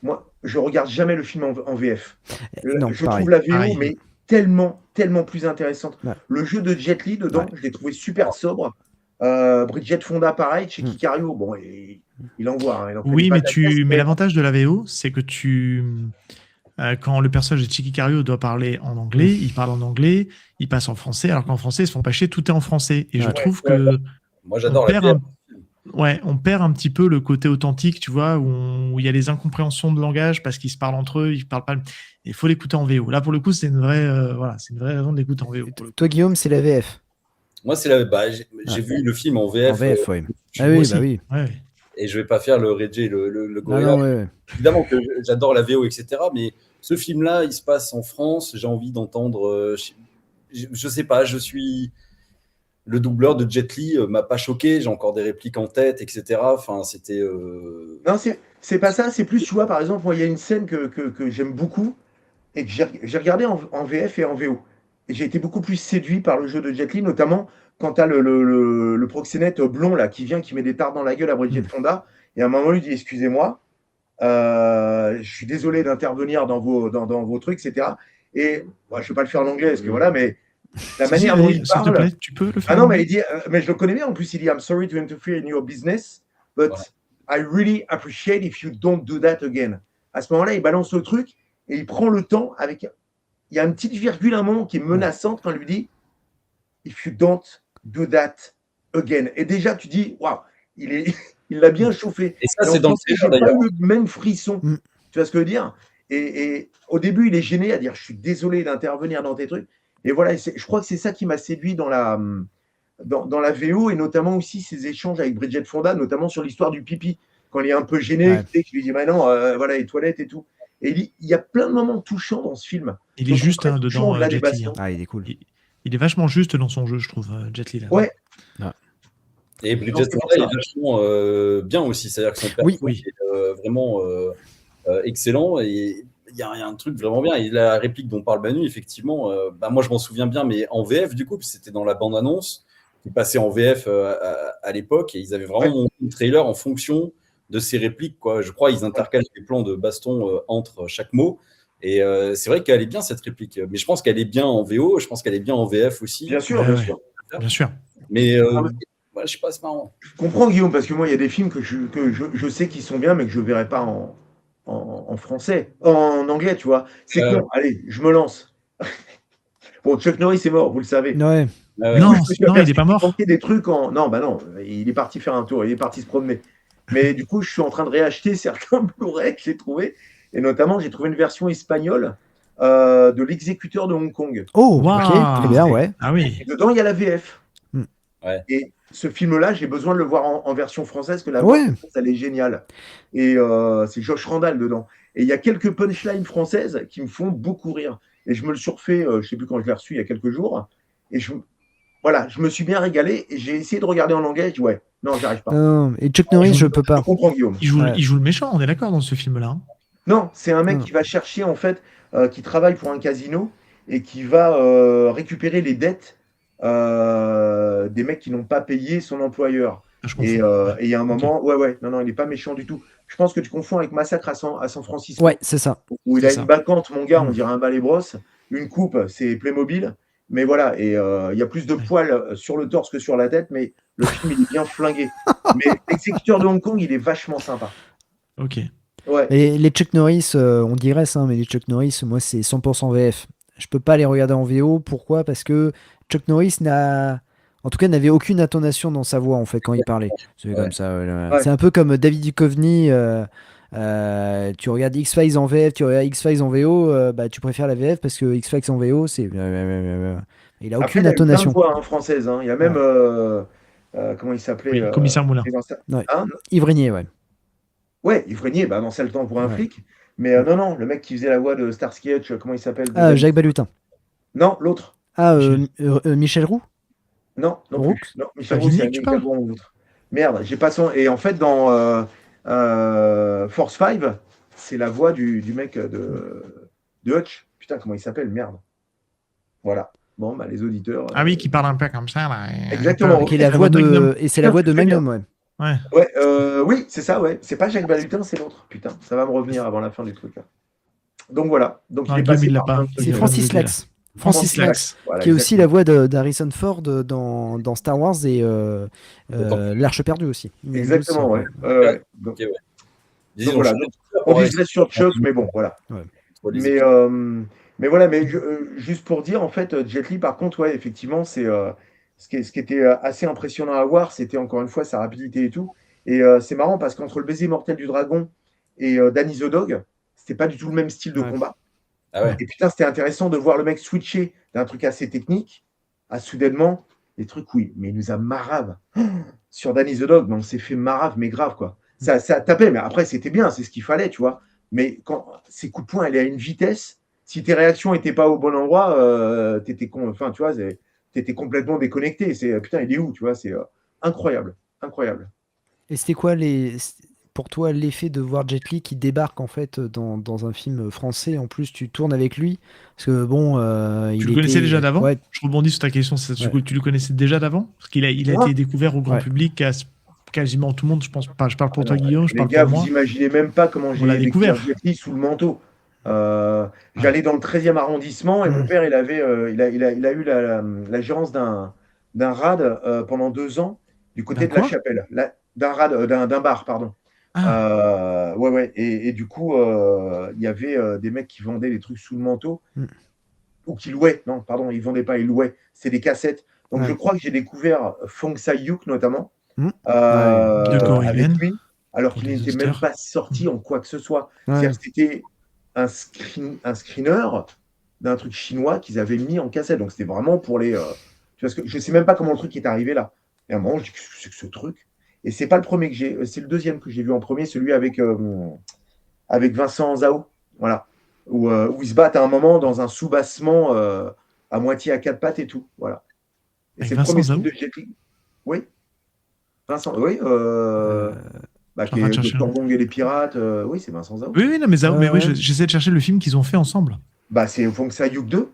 moi, je regarde jamais le film en VF. Non, Je pareil. trouve la VO, Pareil. mais tellement, tellement plus intéressante. Ouais. Le jeu de Jet Li dedans, Ouais. je l'ai trouvé super sobre. Bridget Fonda, pareil. Chez Mm. Kikario, bon, il envoie. Hein, il en fait Oui, des mais patates caisses, mais l'avantage de la VO, c'est que quand le personnage de Chicky Cario doit parler en anglais, il parle en anglais, il passe en français, alors qu'en français, ils se font pas chier, tout est en français. Et je Ouais. trouve Ouais. que Moi, on j'adore la perd VF. on perd un petit peu le côté authentique, tu vois, où il y a les incompréhensions de langage parce qu'ils se parlent entre eux, ils parlent pas. Il faut l'écouter en VO. Là, pour le coup, c'est une vraie, c'est une vraie raison de l'écouter en VO. Pour le coup. Toi, Guillaume, c'est la VF. Moi, j'ai vu le film en VF. En VF, ouais. Ah Moi oui, aussi. bah oui. Ouais. Et je vais pas faire le Reggie, le Non, gorilla. non, ouais. Évidemment que j'adore la VO, etc. Mais ce film-là, il se passe en France. J'ai envie d'entendre. Je sais pas, je suis. Le doubleur de Jet Li m'a pas choqué. J'ai encore des répliques en tête, etc. Enfin, c'était. Non, c'est pas ça. C'est plus, tu vois, par exemple, moi, il y a une scène que j'aime beaucoup et que j'ai regardé en VF et en VO. Et j'ai été beaucoup plus séduit par le jeu de Jet Li, notamment quand tu as le proxénète blond là, qui vient, qui met des tartes dans la gueule à Bridget Fonda. Et à un moment, il lui dit excusez-moi, je suis désolé d'intervenir dans vos trucs, etc. Et moi, je ne vais pas le faire en anglais, parce que voilà, mais la Si, manière si, dont allez, il s'il te parle. plaît, tu peux le faire. Ah non, en mais anglais il dit, mais je le connais bien. En plus, il dit I'm sorry to interfere in your business, but Voilà. I really appreciate if you don't do that again. À ce moment-là, il balance le truc et il prend le temps avec. Il y a une petite virgule à un moment qui est menaçante quand il lui dit if you don't do that again. Et déjà, tu dis waouh, il l'a bien chauffé. Et ça, Et c'est en dans le français, trailer j'ai pas d'ailleurs. eu le même frisson. Mm. Tu vois ce que je veux dire? Et au début, il est gêné à dire je suis désolé d'intervenir dans tes trucs. Et voilà, je crois que c'est ça qui m'a séduit dans la VO, et notamment aussi ses échanges avec Bridget Fonda, notamment sur l'histoire du pipi, quand il est un peu gêné, Ouais. qui lui dit bah non, voilà, les toilettes et tout. Et il y a plein de moments touchants dans ce film. Il est juste Très hein, touchant, dedans, au-delà des Jet Li. bastions. Hein. Ah, il est cool. Il est vachement juste dans son jeu, je trouve, Jet Li. Là. Ouais. Et Non, Bridget c'est pour Fonda ça. est vachement bien aussi. C'est-à-dire que son perso Oui. est vraiment excellent. Et il y a un truc vraiment bien. Et la réplique dont parle Manu, effectivement, moi je m'en souviens bien, mais en VF, du coup, c'était dans la bande-annonce qui passait en VF à l'époque. Et ils avaient vraiment monté le trailer en fonction de ces répliques, quoi. Je crois qu'ils intercalent des plans de baston entre chaque mot. Et c'est vrai qu'elle est bien, cette réplique. Mais je pense qu'elle est bien en VO. Je pense qu'elle est bien en VF aussi. Bien sûr, Ouais, bien ouais. sûr. Bien sûr. Mais ouais, je sais pas, c'est marrant. Je comprends, Guillaume, parce que moi, il y a des films que je sais qu'ils sont bien, mais que je ne verrai pas en français, en anglais, tu vois. C'est Ouais. con. Allez, je me lance. Bon, Chuck Norris est mort, vous le savez. Ouais. Non, Je me suis non, il aperçu est pas qu'il mort. manquait des trucs en. Non, bah non, il est parti faire un tour, il est parti se promener. Mais du coup, je suis en train de réacheter certains Blu-ray que j'ai trouvés. Et notamment, j'ai trouvé une version espagnole de L'Exécuteur de Hong Kong. Oh, Waouh. ok, très bien, ouais. Ah oui. Et dedans, il y a la VF. Ouais. Et ce film-là, j'ai besoin de le voir en version française, que la Ouais. version française, elle est géniale. Et c'est Josh Randall dedans. Et il y a quelques punchlines françaises qui me font beaucoup rire. Et je me le suis refait, je ne sais plus quand je l'ai reçu, il y a quelques jours. Et voilà, je me suis bien régalé. Et j'ai essayé de regarder en anglais. Je dis, ouais, non, j'arrive pas. Non, et Chuck Norris, je peux Je pas. comprends, Guillaume. Il joue, Ouais. il joue le méchant, on est d'accord dans ce film-là. Hein. Non, c'est un mec Non. qui va chercher, en fait, qui travaille pour un casino et qui va récupérer les dettes des mecs qui n'ont pas payé son employeur. Je Et confonds. il y a un Ok. moment, non, il n'est pas méchant du tout. Je pense que tu confonds avec Massacre à San Francisco, Ouais, c'est ça. où il c'est a ça. une bacante, mon gars, on Mm. dirait un balai brosse. Une coupe, c'est Playmobil. Mais voilà, et il y a plus de poils sur le torse que sur la tête, mais le film, il est bien flingué. Mais L'exécuteur de Hong Kong, il est vachement sympa. Ok. Ouais. Et les Chuck Norris, on digresse, hein, mais les Chuck Norris, moi, c'est 100% VF. Je peux pas les regarder en VO. Pourquoi? Parce que Chuck Norris en tout cas, n'avait aucune intonation dans sa voix, en fait, quand il parlait. C'est comme ça. Ouais. C'est un peu comme David Duchovny. Tu regardes X-Files en VF, tu regardes X-Files en VO, bah, tu préfères la VF parce que X-Files en VO, c'est. Il a Après, aucune il y a eu plein de intonation. voix françaises. Hein. Il y a même, comment il s'appelait Oui, Commissaire Moulin. Ouais. Hein Yves Régnier, ouais. Ouais, Yves Régnier, bah, dans C'est le temps pour un Ouais. flic. Mais non, le mec qui faisait la voix de Starsky Hutch, comment il s'appelle Ah, Jacques Balutin. Non, l'autre. Ah, Michel. Michel Roux. Non, non Roux. plus. Non, Michel Roux, c'est Vigny que tu American parles Born ou l'autre. Merde, j'ai pas son. Et en fait, dans Force 5, c'est la voix du mec de Hutch. Putain, comment il s'appelle? Merde. Voilà. Bon, bah, les auditeurs. Ah oui, qui parle un peu comme ça. Là, Exactement. Qui est la voix de... Et c'est la voix de Très bien. Magnum, ouais. Ouais. Ouais, oui, c'est ça, ouais. C'est pas Jacques Balutin, c'est l'autre. Putain, ça va me revenir avant la fin du truc. Là. Donc voilà. Donc Non, il est Guillaume, passé il l'a par pas. plein de C'est trucs. Francis Lax. Francis Lax. Voilà, Qui est aussi exactement. la voix d'Harrison Ford dans Star Wars et L'Arche perdue aussi. Il y a une Exactement, douce, ouais. Ouais. Donc, Ok, ouais. donc voilà. Donc, on dirait sur Chuck, mais bon, voilà. Ouais. Mais voilà, mais juste pour dire, en fait, Jet Li, par contre, ouais, effectivement, c'est ce qui était assez impressionnant à voir, c'était encore une fois sa rapidité et tout. Et c'est marrant parce qu'entre le baiser mortel du dragon et Danny the Dog, c'était pas du tout le même style de Ouais. combat. Ah ouais. Et putain, c'était intéressant de voir le mec switcher d'un truc assez technique à soudainement des trucs, oui, mais il nous a marave. Sur Danny the Dog, mais on s'est fait marave, mais grave, quoi. Ça tapait, mais après, c'était bien, c'est ce qu'il fallait, tu vois. Mais quand ces coups de poing, elle est à une vitesse, si tes réactions n'étaient pas au bon endroit, t'étais enfin, tu vois, t'étais complètement déconnecté. C'est putain, il est où, tu vois, c'est incroyable, incroyable. Et c'était quoi pour toi l'effet de voir Jet Li qui débarque en fait dans un film français? En plus, tu tournes avec lui parce que bon, Tu le connaissais déjà d'avant? Ouais. Je rebondis sur ta question. Ouais. Tu le connaissais déjà d'avant? Parce qu'il a été découvert au grand Ouais. public, quasiment tout le monde. Je pense pas. Je parle pour Ah toi, non, Guillaume. Je les parle gars, pour moi. vous imaginez même pas comment On j'ai l'a découvert découvert. Jet Li sous le manteau. J'allais dans le 13e arrondissement et mon père, il a eu la gérance d'un rad pendant 2 ans du côté D'un de La quoi? Chapelle. D'un rad, d'un bar, pardon. Ah, Ouais. Et du coup, il y avait des mecs qui vendaient des trucs sous le manteau ou qui louaient. Non, pardon, ils vendaient pas, ils louaient. C'est des cassettes. Donc, je crois que j'ai découvert Fong Sai-yuk notamment de Corey avec Glenn, lui, alors pour qu'il les n'était même auditeurs. pas sorti en quoi que ce soit. Ouais. C'est-à-dire que c'était un screener d'un truc chinois qu'ils avaient mis en cassette. Donc, c'était vraiment pour les. Tu vois, je sais même pas comment le truc est arrivé là. Et à un moment, je dis que c'est que ce truc. Et c'est pas le premier que j'ai, c'est le deuxième que j'ai vu en premier, celui avec Vincent Zao, voilà, où ils se battent à un moment dans un soubassement à moitié à quatre pattes et tout, voilà. Et Avec c'est le premier Vincent truc Zao? de Jet Li. Oui, Vincent, oui, Je suis en train de qui est chercher. Dr. Gong et les pirates, oui, c'est Vincent Zao. Oui, non, mais Zao, mais oui, Ouais. j'essaie de chercher le film qu'ils ont fait ensemble. Bah, c'est Fong Sai-yuk 2.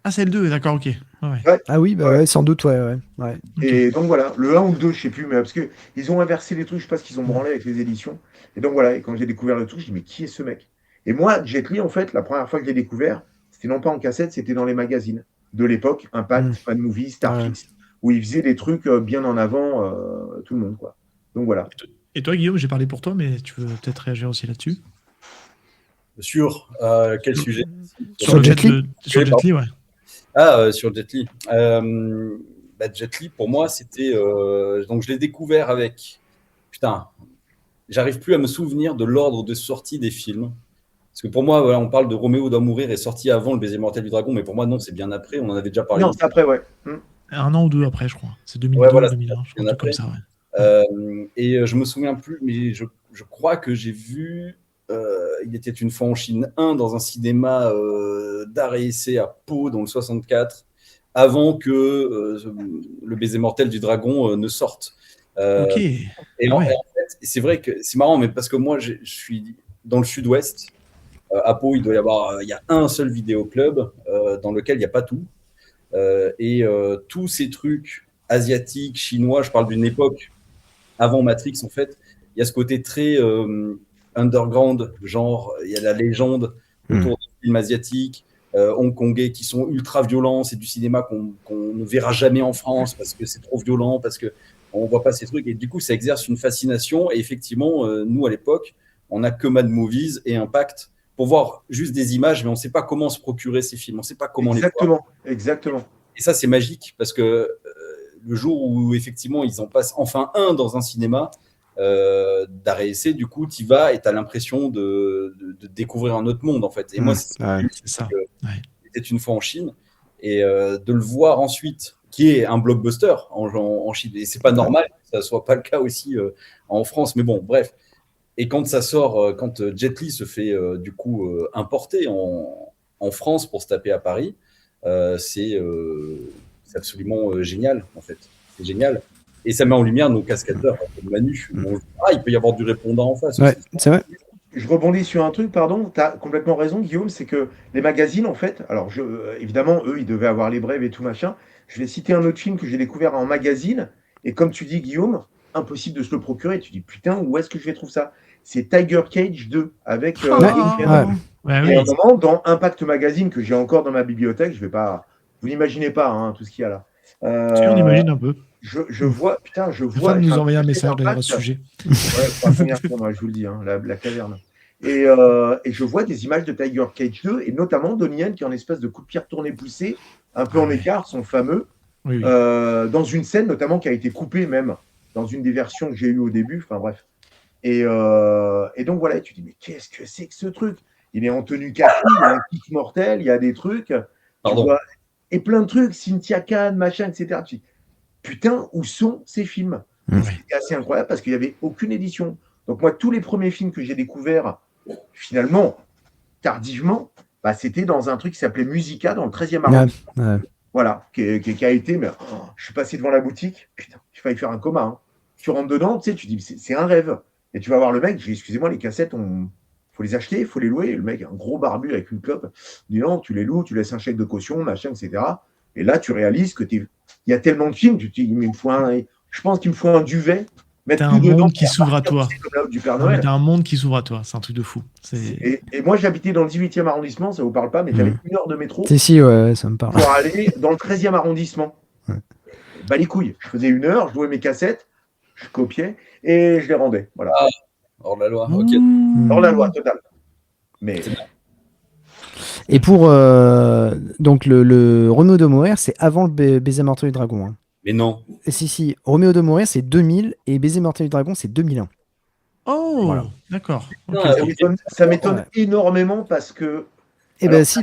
Ah, c'est le 2, d'accord, ok. Ouais. Ah oui, bah Ouais. ouais, sans doute, ouais. Ok. Et donc voilà, le 1 ou le 2, je sais plus, mais parce qu'ils ont inversé les trucs, je sais pas ce qu'ils ont branlé avec les éditions. Et donc voilà, et quand j'ai découvert le truc, je dis mais qui est ce mec? Et moi, Jet Li, en fait, la première fois que j'ai découvert, c'était non pas en cassette, c'était dans les magazines de l'époque, Impact, Fan Movie, Starflix, où ils faisaient des trucs bien en avant tout le monde, quoi. Donc voilà. Et toi, Guillaume, j'ai parlé pour toi, mais tu veux peut-être réagir aussi là-dessus? Sur quel sujet? Sur Jet Li Sur Jet Li, ouais. Sur Jet Li. Jet Li, pour moi, c'était. Donc, je l'ai découvert avec. Putain, j'arrive plus à me souvenir de l'ordre de sortie des films. Parce que pour moi, voilà, on parle de Roméo doit mourir est sorti avant le baiser mortel du dragon, mais pour moi, non, c'est bien après. On en avait déjà parlé. Non, c'est après, ouais. Un an ou deux après, je crois. C'est 2002 Ouais, voilà, ou 2001, je crois, un truc comme ça, ouais. Et je me souviens plus, mais je crois que j'ai vu Il était une fois en Chine 1 dans un cinéma d'art et essai à Pau dans le 64, avant que le baiser mortel du dragon ne sorte. Ok. Et en fait, c'est vrai que c'est marrant, mais parce que moi, je suis dans le sud-ouest. À Pau, il y a un seul vidéoclub dans lequel il n'y a pas tout. Tous ces trucs asiatiques, chinois, je parle d'une époque avant Matrix, en fait, il y a ce côté très underground, genre, il y a la légende autour des films asiatiques, hongkongais qui sont ultra violents. C'est du cinéma qu'on ne verra jamais en France parce que c'est trop violent, parce qu'on ne voit pas ces trucs. Et du coup, ça exerce une fascination. Et effectivement, nous, à l'époque, on n'a que Mad Movies et Impact pour voir juste des images, mais on ne sait pas comment se procurer ces films. On ne sait pas comment les voir. Exactement. Et ça, c'est magique parce que le jour où effectivement ils en passent enfin un dans un cinéma d'art et essai, du coup, tu y vas et tu as l'impression de découvrir un autre monde en fait. Et moi, c'est ça. C'était une fois en Chine et de le voir ensuite, qui est un blockbuster en Chine. Et c'est pas normal que ça soit pas le cas aussi en France. Mais bon, bref. Et quand ça sort, quand Jet Li se fait du coup importer en France pour se taper à Paris, c'est absolument génial en fait. C'est génial. Et ça met en lumière nos cascadeurs comme Manu. Il peut y avoir du répondant en face. Ouais, aussi. c'est vrai. Je rebondis sur un truc, pardon, tu as complètement raison, Guillaume, c'est que les magazines, en fait, alors évidemment, eux, ils devaient avoir les brèves et tout machin. Je vais citer un autre film que j'ai découvert en magazine, et comme tu dis, Guillaume, impossible de se le procurer. Tu dis, putain, où est-ce que je vais trouver ça? C'est Tiger Cage 2, avec Ouais, Adrian. Ouais, Et à oui. un moment, dans Impact Magazine, que j'ai encore dans ma bibliothèque, je vais pas. Vous n'imaginez pas, hein, tout ce qu'il y a là. Si, on imagine un peu. Je vois, putain, je La vois. femme nous j'ai a envoyé un paquet message d'ailleurs à d'Impact. ce sujet. Ouais, pour la première fois, moi, je vous le dis, hein, la caverne. Et je vois des images de Tiger Cage 2, et notamment Donnie Yen qui est en espèce de coup de pierre tourné poussé, un peu en écart, son fameux, Oui, oui. dans une scène notamment qui a été coupée même, dans une des versions que j'ai eues au début, enfin bref. Et donc voilà, tu dis, mais qu'est-ce que c'est que ce truc? Il est en tenue kaki, il y a un kick mortel, il y a des trucs, tu Pardon. vois, et plein de trucs, Cynthia Khan, machin, etc. Tu dis, putain, où sont ces films? Et c'était assez incroyable parce qu'il n'y avait aucune édition. Donc moi, tous les premiers films que j'ai découverts, finalement, tardivement, bah, c'était dans un truc qui s'appelait Musica, dans le 13e arrondissement. Ouais. Voilà, qui a été, mais je suis passé devant la boutique, putain, j'ai failli faire un coma. Hein. Tu rentres dedans, tu sais, tu dis, c'est un rêve. Et tu vas voir le mec, je dis, excusez-moi, les cassettes, faut les acheter, il faut les louer. Et le mec, un gros barbu avec une clope, il dit non, tu les loues, tu laisses un chèque de caution, machin, etc. Et là, tu réalises que il y a tellement de films, tu te dis, mais je pense qu'il me faut un duvet. T'as Mettre un tout dedans, monde qui s'ouvre à toi. comme la haute du Père Non, mais Noël. t'as un monde qui s'ouvre à toi. C'est un truc de fou. Et moi, j'habitais dans le 18e arrondissement, ça vous parle pas, mais j'avais 1 heure de métro Si, ouais, ça me parle. pour aller dans le 13e arrondissement. Ouais. Bah les couilles, je faisais 1 heure, je louais mes cassettes, je copiais et je les rendais. Voilà. Hors de la loi. Ok. Dans la loi totale. Mais Et pour donc le Roméo de Mourir, c'est avant le Baiser mortel du dragon. Hein. Mais non. Et si, Roméo de Mourir, c'est 2000 et Baiser mortel du dragon, c'est 2001. Oh, Voilà. d'accord. Non, Ok. ça m'étonne Ouais. énormément parce que. Et Alors, ben si.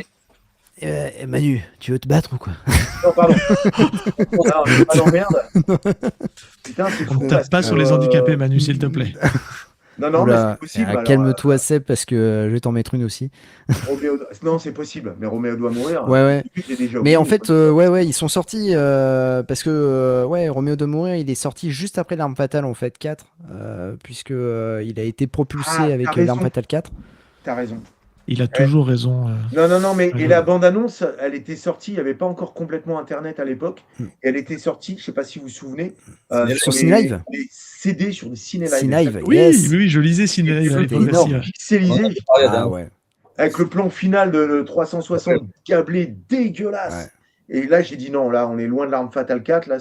Manu, tu veux te battre ou quoi? Non, pardon. Non, je pas d'emmerde. Putain, c'est On fou. ne parce tape pas que, sur les handicapés, Manu, s'il te plaît. Non, mais Oula, c'est possible. alors, calme-toi Seb parce que je vais t'en mettre une aussi. Non, c'est possible. Mais Roméo doit mourir. Ouais. J'ai déjà Mais en oublié. fait, ouais, ils sont sortis parce que ouais, Roméo de Mourir, il est sorti juste après l'Arme Fatale en fait 4, puisque il a été propulsé Ah, avec t'as raison. l'Arme Fatale 4. T'as raison. Il a toujours raison. Non, mais Ouais, et la bande-annonce, elle était sortie, il n'y avait pas encore complètement Internet à l'époque, et elle était sortie, je ne sais pas si vous vous souvenez, Sur Cinelive. les CD sur des Cinelive. Cinelive, Oui, yes. oui, je lisais Ciné à C'était l'époque énorme, aussi. Ouais. pixelisé, Ah ouais. avec le plan final de 360 câblé dégueulasse. Et là, j'ai dit non, là, on est loin de l'Arme Fatale 4, là,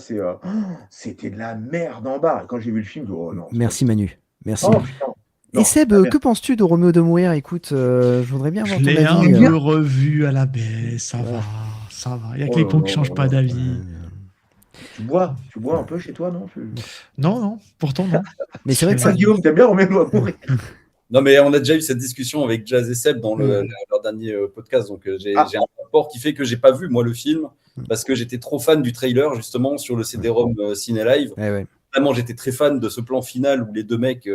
c'était de la merde en bas. Et quand j'ai vu le film, je dis, oh non. Merci Manu. Merci. Oh putain. Non, Et Seb, la merde. que penses-tu de Roméo de Mourir? Écoute, je voudrais bien Je avoir ton l'ai un avis. peu revu à la baisse, ça va. Il y a que Oh les là cons là qui changent là pas là. d'avis. Tu bois un peu chez toi, non Non, pourtant non. Mais c'est vrai que Ah, ça. Guillaume, t'aimes bien Roméo à mourir. Non, mais on a déjà eu cette discussion avec Jazz et Seb dans leur dernier podcast. Donc, j'ai un rapport qui fait que j'ai pas vu, moi, le film, parce que j'étais trop fan du trailer, justement, sur le CD-ROM Cinelive. Ouais. Vraiment, j'étais très fan de ce plan final où les deux mecs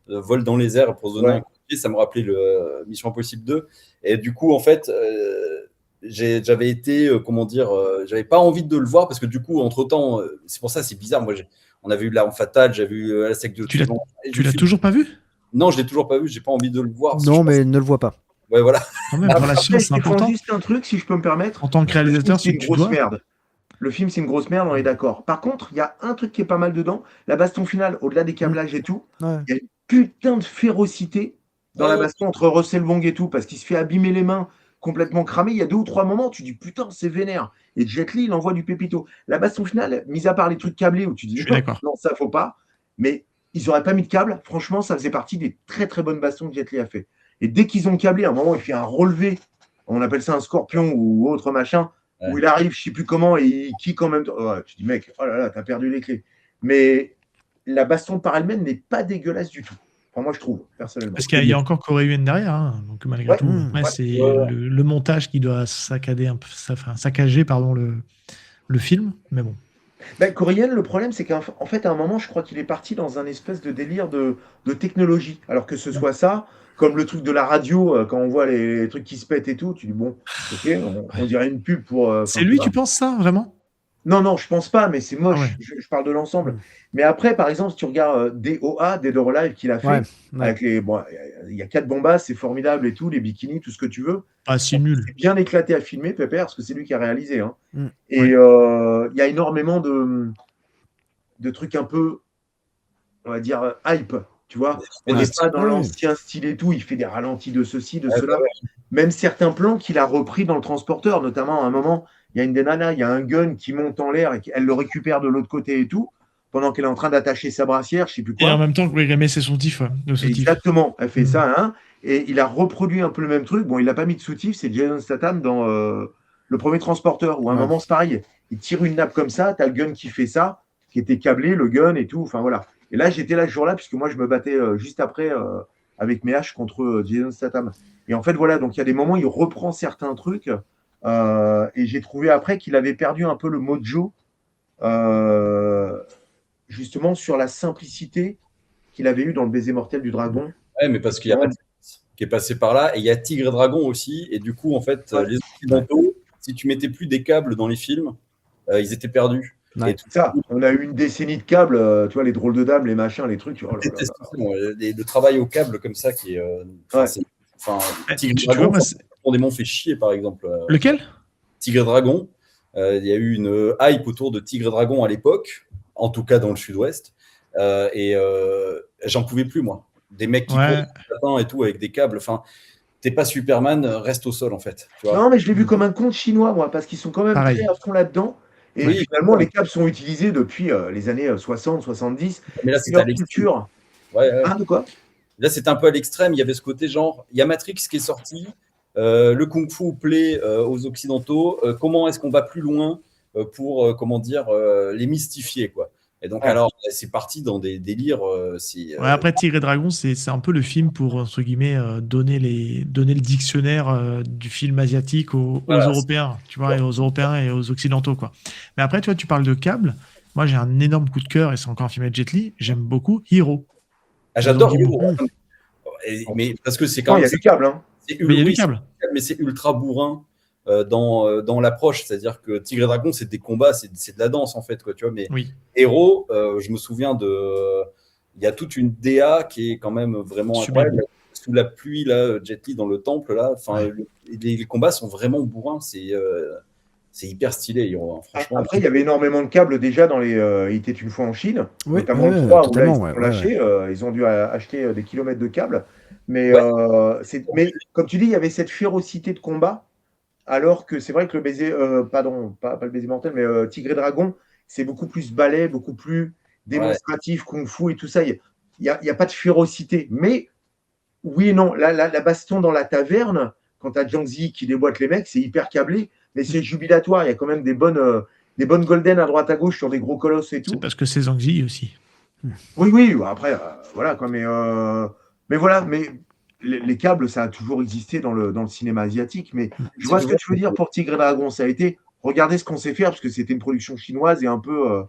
volent dans les airs pour se donner un coup de pied. Ça me rappelait le Mission Impossible 2. Et du coup, en fait, j'avais été, j'avais pas envie de le voir parce que du coup, entre-temps, c'est pour ça, c'est bizarre. Moi, on avait eu l'Arme Fatale, j'avais eu la secte de Tu l'as toujours pas vu? Non, je l'ai toujours pas vu, j'ai pas envie de le voir. Non, mais ne le vois pas. Ouais, voilà. Quand même, pour la Après, science, je c'est défends important. juste un truc, si je peux me permettre. En tant que réalisateur, C'est c'est une que tu grosse dois. merde. Le film, c'est une grosse merde, on est d'accord. Par contre, il y a un truc qui est pas mal dedans. La baston finale, au-delà des câblages et tout, Ouais. il y a une putain de férocité dans la Ouais. baston entre Russell Wong et tout, parce qu'il se fait abîmer les mains, complètement cramé. Il y a 2 ou 3 moments, tu dis putain, c'est vénère. Et Jet Li, il envoie du pépito. La baston finale, mis à part les trucs câblés où tu dis Je suis d'accord. non, ça faut pas. Mais ils auraient pas mis de câble. Franchement, ça faisait partie des très très bonnes bastons que Jet Li a fait. Et dès qu'ils ont câblé, à un moment, il fait un relevé. On appelle ça un scorpion ou autre machin. Ouais. Où il arrive, je sais plus comment, et il kick en même temps. Oh, tu dis, mec, oh là là, t'as perdu les clés. Mais la baston par elle-même n'est pas dégueulasse du tout. Enfin, moi, je trouve, personnellement. Parce qu'il y a encore Corey Yuen derrière, hein, donc malgré Ouais. tout. Après, Ouais. c'est Ouais. le montage qui doit saccager un peu, saccager le film, mais bon. Korinen, le problème, c'est qu'en fait, à un moment, je crois qu'il est parti dans un espèce de délire de technologie. Alors que ce soit ça, comme le truc de la radio, quand on voit les trucs qui se pètent et tout, tu dis, bon, ok, on dirait une pub pour. C'est lui, tu penses ça, vraiment? Non, non, je pense pas, mais c'est moche. Ah ouais. Je parle de l'ensemble. Mm. Mais après, par exemple, si tu regardes DOA, Dead or Alive, qu'il a fait, Ouais, ouais. avec les. Bon, il y a 4 bombasses, c'est formidable et tout, les bikinis, tout ce que tu veux. Ah, c'est nul. C'est bien éclaté à filmer, Pépère, parce que c'est lui qui a réalisé. Hein. Mm. Et Ouais. il y a énormément de trucs un peu, on va dire, hype, tu vois. On Mais n'est des pas dans ouais. l'ancien style et tout, il fait des ralentis de ceci, de Ouais, cela. Même certains plans qu'il a repris dans le transporteur, notamment à un moment, il y a une des nanas, il y a un gun qui monte en l'air et elle le récupère de l'autre côté et tout, pendant qu'elle est en train d'attacher sa brassière, je sais plus Et en quoi. même temps, Greg Aimé, c'est son tif. Le soutif. Exactement, elle fait Mm. ça, hein. Et il a reproduit un peu le même truc. Bon, il l'a pas mis de soutif, c'est Jason Statham dans le premier transporteur, où à un Ouais. moment, c'est pareil. Il tire une nappe comme ça, t'as le gun qui fait ça, qui était câblé, le gun et tout. Enfin voilà. Et là, j'étais là ce jour-là, puisque moi, je me battais juste après avec mes haches contre Jason Statham. Et en fait, voilà, donc il y a des moments où il reprend certains trucs. Et j'ai trouvé après qu'il avait perdu un peu le mojo, euh, justement, sur la simplicité qu'il avait eu dans le baiser mortel du dragon. Ouais, mais parce qu'il y a Matrix qui est passé par là, et il y a Tigre et Dragon aussi, et du coup, en fait, Ouais. les Occidentaux, si tu mettais plus des câbles dans les films, ils étaient perdus. Ouais. Et tout Ça, on a eu une décennie de câbles, tu vois, les drôles de dames, les machins, les trucs. Oh là là déteste là. ça, moi. Le travail au câble comme ça qui est. Ouais. Tigre et Tu Dragon, vois, moi, profondément fait chier, par exemple. lequel? Tigre et Dragon, il y a eu une hype autour de Tigre et Dragon à l'époque, en tout cas dans le sud-ouest, et j'en pouvais plus, moi. Des mecs qui Ouais. courent et tout avec des câbles. Enfin, t'es pas Superman, reste au sol, en fait. Tu vois. Non, mais je l'ai vu comme un conte chinois, moi, parce qu'ils sont quand même Pareil. très à fond là-dedans. Et Oui, finalement, les câbles sont utilisés depuis les années 60, 70. mais là, C'est c'était à leur l'extrême. culture. Ouais, ouais. Ah, de quoi? Là, c'était un peu à l'extrême. Il y avait ce côté genre, il y a Matrix qui est sorti, le kung-fu plaît aux Occidentaux. Comment est-ce qu'on va plus loin pour, comment dire, les mystifier, quoi. Et donc, Ouais. alors, c'est parti dans des délires. Ouais, après, Tigre et Dragon, c'est un peu le film pour, entre guillemets, donner le dictionnaire du film asiatique aux Voilà, Européens, tu vois, et aux Européens et aux Occidentaux, quoi. Mais après, tu vois, tu parles de câbles. Moi, j'ai un énorme coup de cœur, et c'est encore un film avec Jet Li. J'aime beaucoup Hero. Ah, j'adore Ils ont Hero. dit- Mais parce que c'est quand Non, il y même. a du câble, hein. C'est Mais il y a du oui, câble. mais c'est ultra bourrin dans l'approche. C'est-à-dire que Tigre et Dragon, c'est des combats, c'est de la danse, en fait, quoi, tu vois. Mais Oui. Héros, je me souviens il y a toute une DA qui est quand même vraiment Sublime. incroyable. Sous la pluie, là, Jet Li dans le temple, là. Enfin, Ouais. les combats sont vraiment bourrins. C'est hyper stylé, Héros, hein, franchement. Après, il y avait énormément de câbles déjà dans les Il était une fois en Chine, Oui, notamment ouais, le 3 où là, totalement, ils se ouais, sont ouais, lâchés. Ils ont dû acheter des kilomètres de câbles. Mais, Ouais. mais comme tu dis, il y avait cette férocité de combat. Alors que c'est vrai que le baiser, pardon, pas le baiser mortel, mais Tigre et Dragon, c'est beaucoup plus ballet, beaucoup plus démonstratif, kung-fu et tout ça. Il n'y a pas de férocité. Mais oui et non, la baston dans la taverne, quand tu as Jiang Zi qui déboîte les mecs, c'est hyper câblé, mais c'est jubilatoire. Il y a quand même des bonnes golden à droite à gauche sur des gros colosses et C'est tout. parce que c'est Zhang Zi aussi. Oui, oui, bah après, voilà quoi. Mais voilà, mais les câbles, ça a toujours existé dans le cinéma asiatique. Mais je vois ce que tu veux dire pour Tigre et Dragon. Ça a été, regardez ce qu'on sait faire, parce que c'était une production chinoise et un peu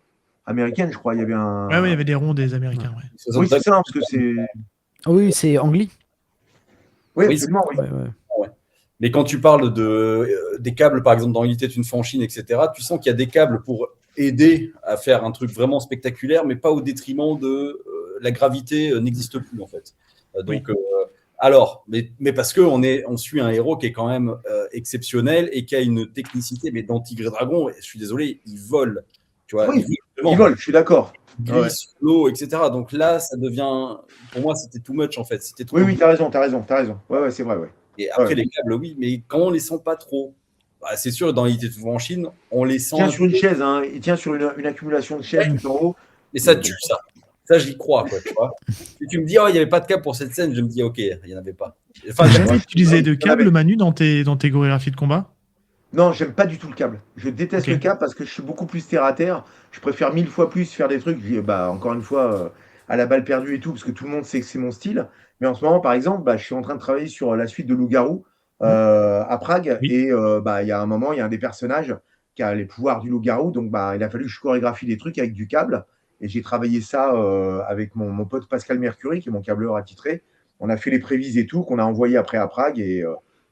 américaine, je crois. Il y avait un. Ouais, ouais, il y avait des ronds des Américains, ouais. Oui, c'est ça, parce que c'est. Ah oui, c'est Angli. Oui, Oui, absolument, oui. Ouais, ouais. Mais quand tu parles des câbles, par exemple, dans Il était une fois en Chine, etc., tu sens qu'il y a des câbles pour aider à faire un truc vraiment spectaculaire, mais pas au détriment de la gravité n'existe plus, en fait. Donc, alors, mais parce qu'on suit un héros qui est quand même exceptionnel et qui a une technicité, mais dans Tigre et Dragon, je suis désolé, il vole. Tu vois, Oui, directement, ils volent, je suis d'accord. il Ouais. glisse sur l'eau, etc. Donc là, ça devient, pour moi, c'était too much, en fait. C'était trop. Oui, oui, t'as raison. Ouais, ouais, c'est vrai, ouais. Et après, Ouais. les câbles, oui, mais quand on les sent pas trop, bah, c'est sûr, dans Il était une fois en Chine, on les sent. Il tient sur une chaise, hein. Il tient sur une accumulation de chaises tout en haut. Mais ça tue, ça. Ça, j'y crois, quoi, tu vois. Si tu me dis, oh, il n'y avait pas de câble pour cette scène, je me dis, ok, il n'y en avait pas. Enfin, T'as jamais utilisé de Il y en câble, avait. Manu, dans tes chorégraphies de combat? Non, j'aime pas du tout le câble. Je déteste Ok. le câble parce que je suis beaucoup plus terre à terre. Je préfère 1000 fois plus faire des trucs, bah, encore une fois, à la balle perdue et tout, parce que tout le monde sait que c'est mon style. Mais en ce moment, par exemple, bah, je suis en train de travailler sur la suite de Loup-garou à Prague. Oui. Et bah, il y a un moment, il y a un des personnages qui a les pouvoirs du loup-garou. Donc, il a fallu que je chorégraphie des trucs avec du câble. Et j'ai travaillé ça avec mon pote Pascal Mercury, qui est mon câbleur attitré. On a fait les prévises et tout, qu'on a envoyé après à Prague. Et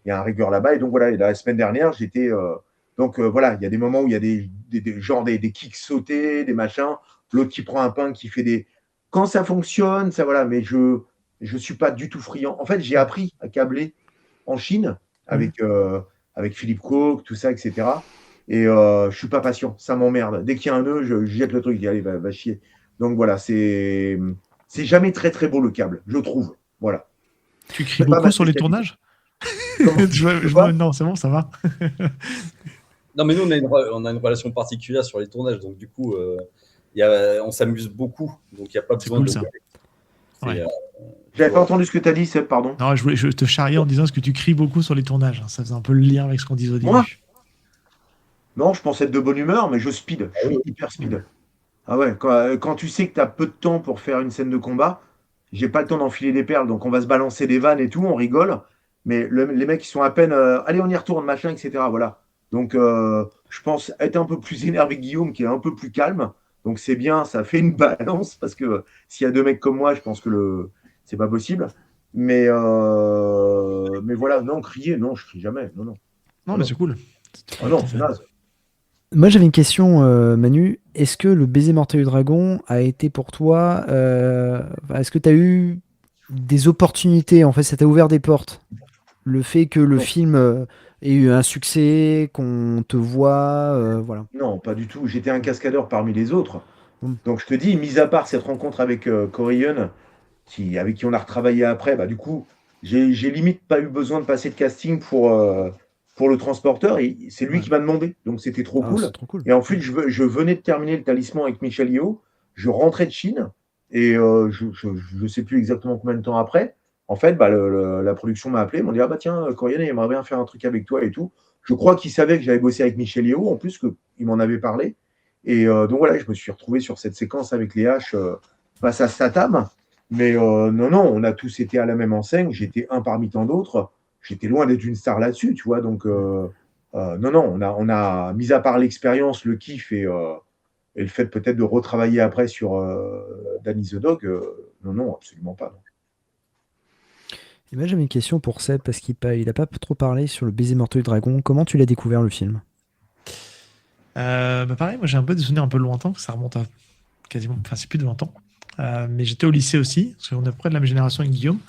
il y a un rigueur là-bas. Et donc, voilà, et la semaine dernière, j'étais. Voilà, il y a des moments où il y a des kicks sautés, des machins. L'autre qui prend un pain, qui fait des. Quand ça fonctionne, ça voilà. Mais je suis pas du tout friand. En fait, j'ai appris à câbler en Chine avec Philippe Coq, tout ça, etc. Et je suis pas patient, ça m'emmerde. Dès qu'il y a un nœud, je jette le truc, je dis allez, va chier. Donc voilà, c'est jamais très très beau le câble, je trouve. Voilà. Tu cries beaucoup sur les tournages? Non, c'est bon, ça va. Non, mais nous, on a une relation particulière sur les tournages, donc du coup, on s'amuse beaucoup, donc il n'y a pas besoin cool, de. Ça. Ouais. J'avais pas entendu ce que tu as dit, Seb, pardon. Non, je te charriais en disant que tu cries beaucoup sur les tournages. Ça faisait un peu le lien avec ce qu'on disait au début. Moi Non, je pense être de bonne humeur, mais je speed. Je suis hyper speed. Ah ouais, quand tu sais que tu as peu de temps pour faire une scène de combat, j'ai pas le temps d'enfiler des perles, donc on va se balancer des vannes et tout, on rigole. Mais les mecs, ils sont à peine allez, on y retourne, machin, etc. Voilà. Donc, je pense être un peu plus énervé que Guillaume, qui est un peu plus calme. Donc, c'est bien, ça fait une balance, parce que s'il y a deux mecs comme moi, je pense que c'est pas possible. Mais voilà, non, crier, non, je crie jamais. Non. Non, mais c'est cool. Ah non, c'est naze. Moi, j'avais une question, Manu. Est-ce que le baiser mortel du dragon a été pour toi... est-ce que tu as eu des opportunités? En fait, ça t'a ouvert des portes? Le fait que le film ait eu un succès, qu'on te voit, voilà. Non, pas du tout. J'étais un cascadeur parmi les autres. Donc, je te dis, mis à part cette rencontre avec Corian, avec qui on a retravaillé après, du coup, j'ai limite pas eu besoin de passer de casting pour le transporteur. C'est lui qui m'a demandé. Donc, c'était trop cool. C'est trop cool. Et ensuite, je venais de terminer le talisman avec Michel Yeoh. Je rentrais de Chine. Et je ne sais plus exactement combien de temps après. En fait, la production m'a appelé. Ils m'ont dit, tiens, Corian, il aimerait bien faire un truc avec toi et tout. Je crois qu'il savait que j'avais bossé avec Michel Yeoh, en plus, qu'il m'en avait parlé. Et donc, voilà, je me suis retrouvé sur cette séquence avec les haches face à Satam. Mais non, on a tous été à la même enseigne. J'étais un parmi tant d'autres. J'étais loin d'être une star là-dessus, tu vois. Donc, non, on a mis à part l'expérience, le kiff et le fait peut-être de retravailler après sur Danny the Dog. Non, absolument pas. Non. Et moi, j'avais une question pour Seb, parce qu'il n'a pas trop parlé sur le baiser mortel du dragon. Comment tu l'as découvert, le film? Pareil, moi j'ai un peu des souvenirs un peu lointains, ça remonte à quasiment, enfin c'est plus de 20 ans. Mais j'étais au lycée aussi, parce qu'on est à peu près de la même génération avec Guillaume.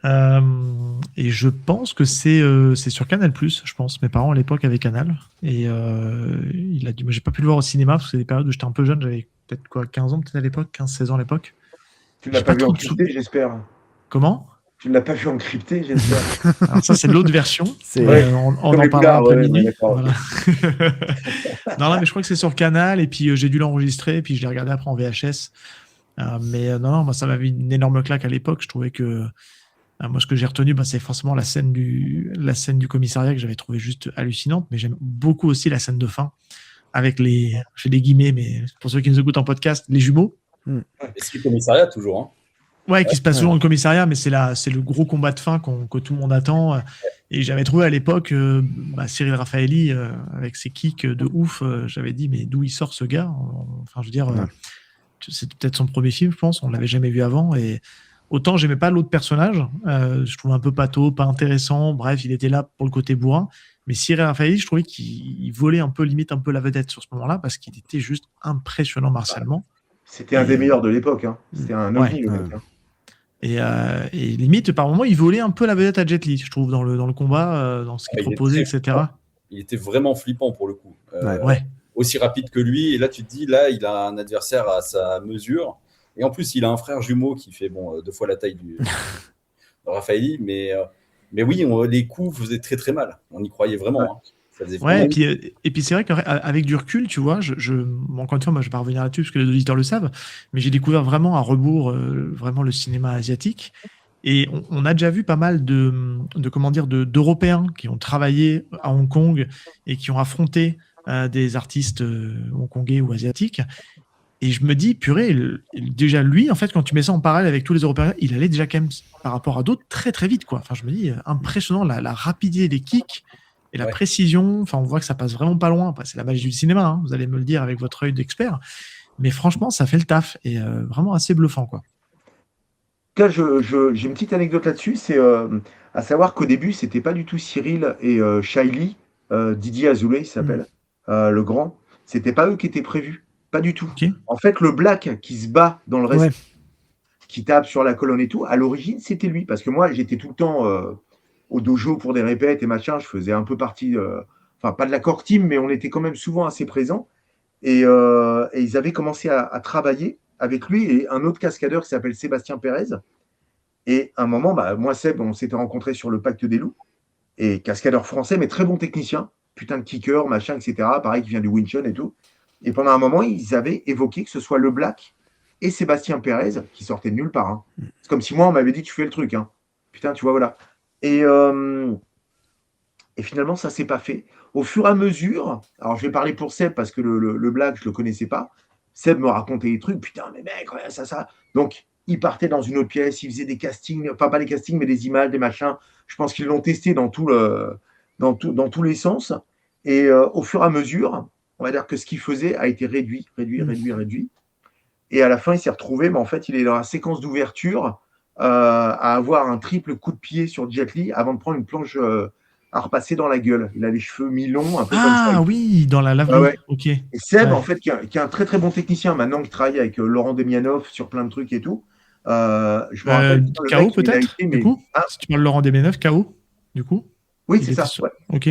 Et je pense que c'est sur Canal+, je pense. Mes parents à l'époque avaient Canal. Et il a dit, moi j'ai pas pu le voir au cinéma, parce que c'est des périodes où j'étais un peu jeune, j'avais peut-être 15 ans peut-être à l'époque, 15-16 ans à l'époque. Tu ne l'as pas vu en crypté, j'espère. Comment? Tu ne l'as pas vu en crypté, j'espère. Alors ça, c'est l'autre version. On en parlera après minuit. Voilà. Non, mais je crois que c'est sur Canal, et puis j'ai dû l'enregistrer, et puis je l'ai regardé après en VHS. Mais non, moi, ça m'a mis une énorme claque à l'époque. Je trouvais que moi, ce que j'ai retenu, c'est forcément la scène du commissariat, que j'avais trouvé juste hallucinante. Mais j'aime beaucoup aussi la scène de fin avec je fais des guillemets, mais pour ceux qui nous écoutent en podcast, les jumeaux. Et c'est le commissariat toujours. Hein. Ouais, qui se passe toujours dans le commissariat, mais c'est le gros combat de fin que tout le monde attend. Et j'avais trouvé à l'époque Cyril Raffaelli avec ses kicks de ouf. J'avais dit, mais d'où il sort ce gars? Enfin, je veux dire, c'est peut-être son premier film, je pense. On l'avait jamais vu avant. Et autant j'aimais pas l'autre personnage, je trouvais un peu pâteau, pas intéressant. Bref, il était là pour le côté bourrin. Mais Cyril Raffaelli, je trouvais qu'il volait limite un peu la vedette sur ce moment-là, parce qu'il était juste impressionnant martialement. C'était un des meilleurs de l'époque. Hein. C'était un ovni, le mec. Hein. Et limite, par moment, il volait un peu la vedette à Jet Li, je trouve, dans le combat, dans ce qu'il proposait, etc. Il était vraiment flippant pour le coup. Ouais. Aussi rapide que lui. Et là, tu te dis, là, il a un adversaire à sa mesure. Et en plus, il a un frère jumeau qui fait 2 fois la taille de Raffaelli. Mais oui, les coups faisaient très très mal. On y croyait vraiment. Hein. Ça faisait vraiment et puis c'est vrai qu'avec du recul, tu vois, encore une fois, moi je vais pas revenir là-dessus parce que les auditeurs le savent, mais j'ai découvert vraiment à rebours vraiment le cinéma asiatique. Et on a déjà vu pas mal d'Européens qui ont travaillé à Hong Kong et qui ont affronté des artistes hongkongais ou asiatiques. Et je me dis, purée, déjà lui, en fait, quand tu mets ça en parallèle avec tous les Européens, il allait déjà quand même, par rapport à d'autres, très très vite, quoi. Enfin, je me dis, impressionnant la rapidité des kicks. et la Ouais. précision. Enfin, on voit que ça passe vraiment pas loin. Après, c'est la magie du cinéma, hein, vous allez me le dire avec votre œil d'expert. Mais franchement, ça fait le taf et vraiment assez bluffant, quoi. Là, j'ai une petite anecdote là-dessus, c'est à savoir qu'au début, c'était pas du tout Cyril et Shaili, Didier Azoulay, il Mm. s'appelle, le grand. C'était pas eux qui étaient prévus, pas du tout. Ok. En fait, le Black qui se bat dans le Ouais. reste, qui tape sur la colonne et tout, à l'origine, c'était lui. Parce que moi, j'étais tout le temps au dojo pour des répètes et machin. Je faisais un peu partie, enfin, pas de la core team, mais on était quand même souvent assez présents. Et ils avaient commencé à travailler avec lui et un autre cascadeur qui s'appelle Sébastien Pérez. Et à un moment, bah, moi, Seb, on s'était rencontrés sur le Pacte des Loups. Et cascadeur français, mais très bon technicien. Putain de kicker, machin, etc. Pareil, qui vient du Winchon et tout. Et pendant un moment, ils avaient évoqué que ce soit Le Black et Sébastien Pérez qui sortaient de nulle part. Hein. C'est comme si moi, on m'avait dit, tu fais le truc. Hein. Putain, tu vois, voilà. Et, euh, et finalement, ça s'est pas fait. Au fur et à mesure, alors je vais parler pour Seb parce que le Black, je le connaissais pas. Seb me racontait des trucs. Putain, mais mec, ouais, ça. Donc, il partait dans une autre pièce, il faisait des castings, enfin pas des castings, mais des images, des machins. Je pense qu'ils l'ont testé dans tous les sens. Et au fur et à mesure, on va dire que ce qu'il faisait a été réduit. Et à la fin, il s'est retrouvé, mais en fait, il est dans la séquence d'ouverture à avoir un triple coup de pied sur Jet Li avant de prendre une planche à repasser dans la gueule. Il a les cheveux mi-longs, un peu comme ça. Ah oui, dans la Ouais, laverie. ouais. Ok. Et Seb, Ouais. en fait, qui est un très très bon technicien, maintenant qui travaille avec Laurent Demianov sur plein de trucs et tout. Je me rappelle, putain, le KO mec, il a peut-être, été, du mais. coup? Ah, Si tu parles de Laurent Desméneuves, KO, du coup? oui, Il c'est était ça. sur. Ouais. Ok.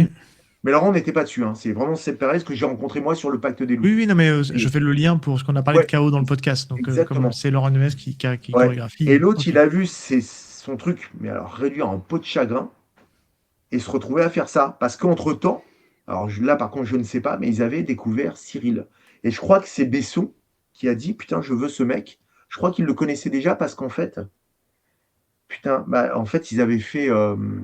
Mais Laurent n'était pas dessus. Hein. C'est vraiment Seb Perez que j'ai rencontré moi sur le Pacte des Loups. Oui, oui, non, mais je Et, fais le lien pour ce qu'on a parlé de ouais, KO dans le podcast. Donc, comme exactement. c'est Laurent Desméneuves qui Ouais. chorégraphie. Et l'autre, Ok. il a vu son truc, mais alors réduire en peau de chagrin et se retrouver à faire ça. Parce qu'entre-temps, alors là par contre je ne sais pas, mais ils avaient découvert Cyril. Et je crois que c'est Besson qui a dit, putain, je veux ce mec. Je crois qu'il le connaissait déjà parce qu'en fait, putain, bah, en fait, ils avaient fait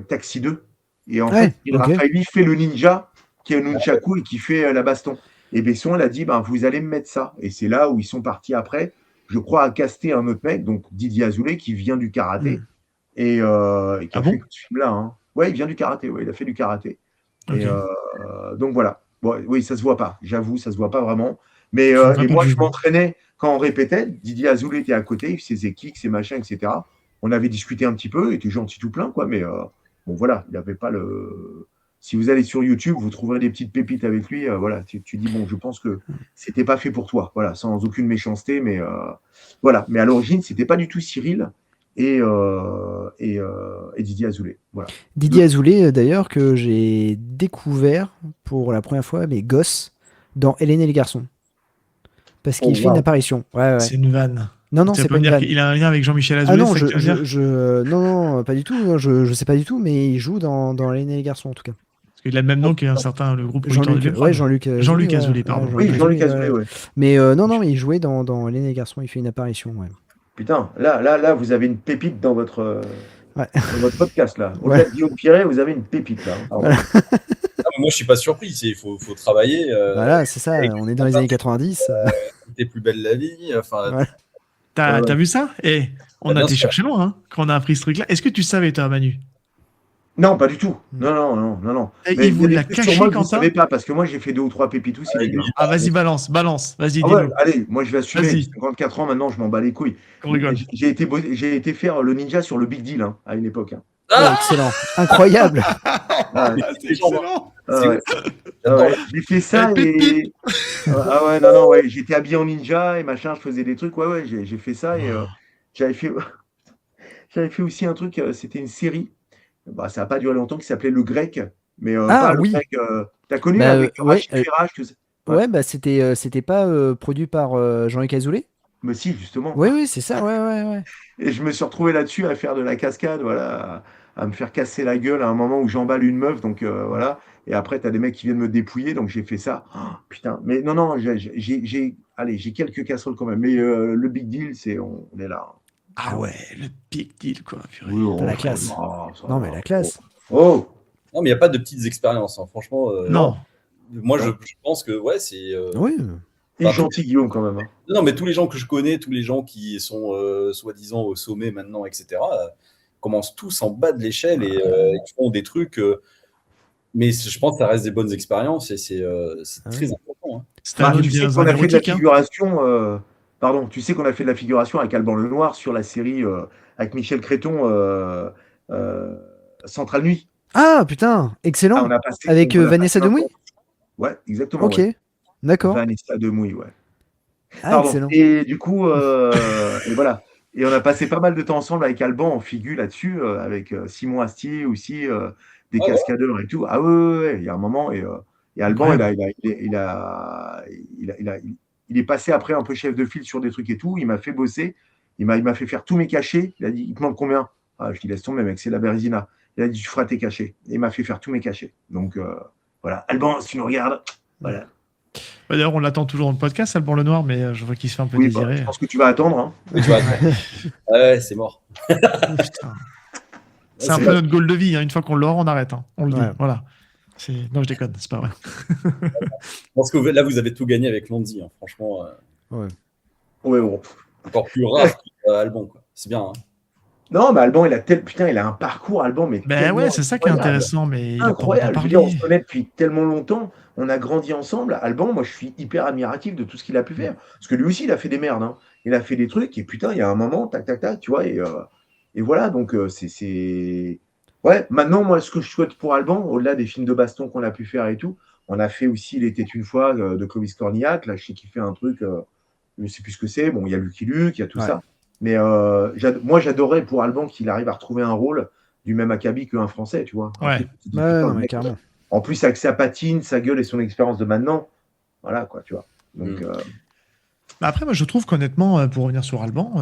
Taxi 2. Et en Ouais, fait, il ok. Raffaelli fait le ninja, qui est un nunchaku et qui fait la baston. Et Besson, elle a dit, ben, vous allez me mettre ça. Et c'est là où ils sont partis après, je crois, à caster un autre mec, donc Didier Azoulay, qui vient du karaté Hmm. et qui Ah a fait bon? tout ce film-là. Hein. Ouais, il vient du karaté, ouais, il a fait du karaté. Et Ok. donc voilà. Bon, oui, ça se voit pas, j'avoue, ça se voit pas vraiment. Mais Je ne ferai et pas de moi, je jugement. m'entraînais quand on répétait. Didier Azoulay était à côté, il faisait ses kicks, ses machins, etc. On avait discuté un petit peu, il était gentil tout plein, quoi. Mais bon, voilà, il n'avait pas le. Si vous allez sur YouTube, vous trouverez des petites pépites avec lui. Voilà, tu dis bon, je pense que c'était pas fait pour toi. Voilà, sans aucune méchanceté, mais voilà. Mais à l'origine, c'était pas du tout Cyril et Didier Azoulay. Voilà. Didier Azoulay, d'ailleurs, que j'ai découvert pour la première fois, mais gosse, dans Hélène et les garçons. Parce Oh qu'il fait une waouh. apparition. Ouais, ouais. C'est une vanne. Non, non, Tu vas c'est pas pas me une dire vanne. qu'il a un lien avec Jean-Michel Ah Azoulay, non, c'est ça que tu veux dire? non, pas du tout. Non, je sais pas du tout, mais il joue dans Hélène et les garçons, en tout cas. Parce qu'il a le même nom qu'un certain le groupe producteur de Jean-Luc, ouais, Bemprod. Jean-Luc Azoulay, Jean-Luc ouais, Azoulay, ouais, pardon. Jean-Luc Oui, Ok. Jean-Luc Azoulay, Azoulay, ouais. ouais. Mais non, mais il jouait dans Hélène et les garçons, il fait une apparition, ouais. Putain, là, vous avez une pépite Ouais, dans votre podcast, là. ouais, Au-delà de Guillaume Pirret, vous avez une pépite, là. Hein. voilà. Pardon. Ah, mais moi, je suis pas surpris. Il faut travailler. Voilà, c'est ça, Avec on est dans les années 90. T'es plus belle la vie. Enfin, Voilà. Ouais, T'as ouais. vu ça? Et on a bien été sûr. chercher loin, hein, quand on a appris ce truc-là. Est-ce que tu savais, toi, Manu? Non, pas du tout. Non. Et Mais il il y vous a des l'a trucs sur moi caché, que vous savez Quentin? pas, parce que moi, j'ai fait 2 ou 3 pépites aussi, les Lui, gars. Ah, vas-y, balance. Vas-y, Ah ouais, dis-nous. allez, moi, je vais assumer. J'ai Vas-y, 54 ans maintenant, je m'en bats les couilles. qu'on rigole. J'ai été faire le ninja sur le Big Deal, hein, à une époque. Hein. Oh, Ah, excellent, incroyable. Ah ouais, mais C'est c'est genre, excellent. ah c'est ouf. ouais, ah J'adore ouais. là. J'ai fait Eh, ça pip, pip. et. Ah ouais, non, ouais. J'étais habillé en ninja et machin, je faisais des trucs. Ouais, ouais, j'ai fait ça et j'avais fait, j'avais fait aussi un truc, c'était une série. Bah, ça n'a pas duré longtemps, qui s'appelait Le Grec, mais Ah pas le oui, grec. T'as connu bah avec ouais, Rachid Ferrage, tout ça. Ouais. ouais, bah c'était pas produit par Jean-Luc Azoulay? Mais si, justement. Oui, oui, c'est ça, ouais, ouais, ouais. Et je me suis retrouvé là-dessus à faire de la cascade, voilà, à me faire casser la gueule à un moment où j'emballe une meuf, donc voilà. Et après, t'as des mecs qui viennent me dépouiller, donc j'ai fait ça. Oh, putain, mais non, allez, j'ai quelques casseroles quand même. Mais le big deal, on est là. Ah ouais, le big deal, quoi, purée. Oui, T'as la ça classe. va, ça Non, va. mais la classe. Oh, Non, mais il n'y a pas de petites expériences. Hein. Franchement, Non. moi, non. je pense que ouais, c'est. Oui. Il est Enfin, gentil, Guillaume, quand même. Hein. non, mais tous les gens que je connais, tous les gens qui sont soi-disant au sommet maintenant, etc., commencent tous en bas de l'échelle et ils font des trucs. Mais je pense que ça reste des bonnes expériences et c'est Ah très oui. important. Hein. Stallone tu sais vient dans qu'on un a fait de la érotique, hein. figuration. Pardon, tu sais qu'on a fait de la figuration avec Alban Lenoir sur la série avec Michel Créton, euh, Centrale Nuit. Ah, putain, Ah, excellent. on a passé, Avec donc on a Vanessa passé un Demouy? temps. Ouais, exactement, Ok, ouais. d'accord. Vanessa Demouy, ouais. Ah, Pardon. excellent. Et du coup, et voilà. Et on a passé pas mal de temps ensemble avec Alban en figu là-dessus, avec Simon Astier aussi, des Ah ouais. cascadeurs et tout. Ah ouais, ouais, ouais, il y a un moment, et Alban, Incroyable. il est passé après un peu chef de file sur des trucs et tout. Il m'a fait bosser. Il m'a fait faire tous mes cachets. Il a dit, il te manque combien? Ah, je dis, laisse tomber, mec, c'est la Bérésina. Il a dit, tu feras tes cachets. Et il m'a fait faire tous mes cachets. Donc, voilà. Alban, si tu nous regardes, voilà. D'ailleurs, on l'attend toujours dans le podcast, Alban Lenoir, mais je vois qu'il se fait un peu Oui, bah, je désirer. pense que tu vas attendre, hein. Mais tu vois, ouais, c'est mort. Putain. C'est un c'est peu vrai. notre goal de vie, hein. Une fois qu'on l'aura, on arrête, hein. On le dit. Ouais. Voilà. Non, je déconne, c'est pas vrai. Je pense que là, vous avez tout gagné avec Landy. Hein. Franchement, Ouais. Ouais, bon. encore plus rare qu'Alban. C'est bien. Hein. Non, mais Alban, putain, il a un parcours, Alban, mais Ben tellement ouais, c'est ça qui est incroyable. intéressant, mais il a pas beaucoup Incroyable. Je veux dire, on parlé. se connaît depuis tellement longtemps, on a grandi ensemble. Alban, moi, je suis hyper admiratif de tout ce qu'il a pu faire. Parce que lui aussi, il a fait des merdes. Hein. Il a fait des trucs, et putain, il y a un moment, tac, tac, tac, tu vois, et voilà, donc c'est. Ouais, maintenant, moi, ce que je souhaite pour Alban, au-delà des films de baston qu'on a pu faire et tout, on a fait aussi Il était une fois de Clovis Cornillac. Là, je sais qu'il fait un truc, je ne sais plus ce que c'est. Bon, il y a Lucky Luke, il y a tout Ouais. ça. Mais moi, j'adorais pour Alban qu'il arrive à retrouver un rôle du même acabit qu'un Français, tu vois. Un Ouais. truc où tu dis, Ouais, putain, non, le mais mec, carrément. en plus, avec sa patine, sa gueule et son expérience de maintenant, voilà, quoi, tu vois. Donc, Bah après, moi, je trouve qu'honnêtement, pour revenir sur Alban,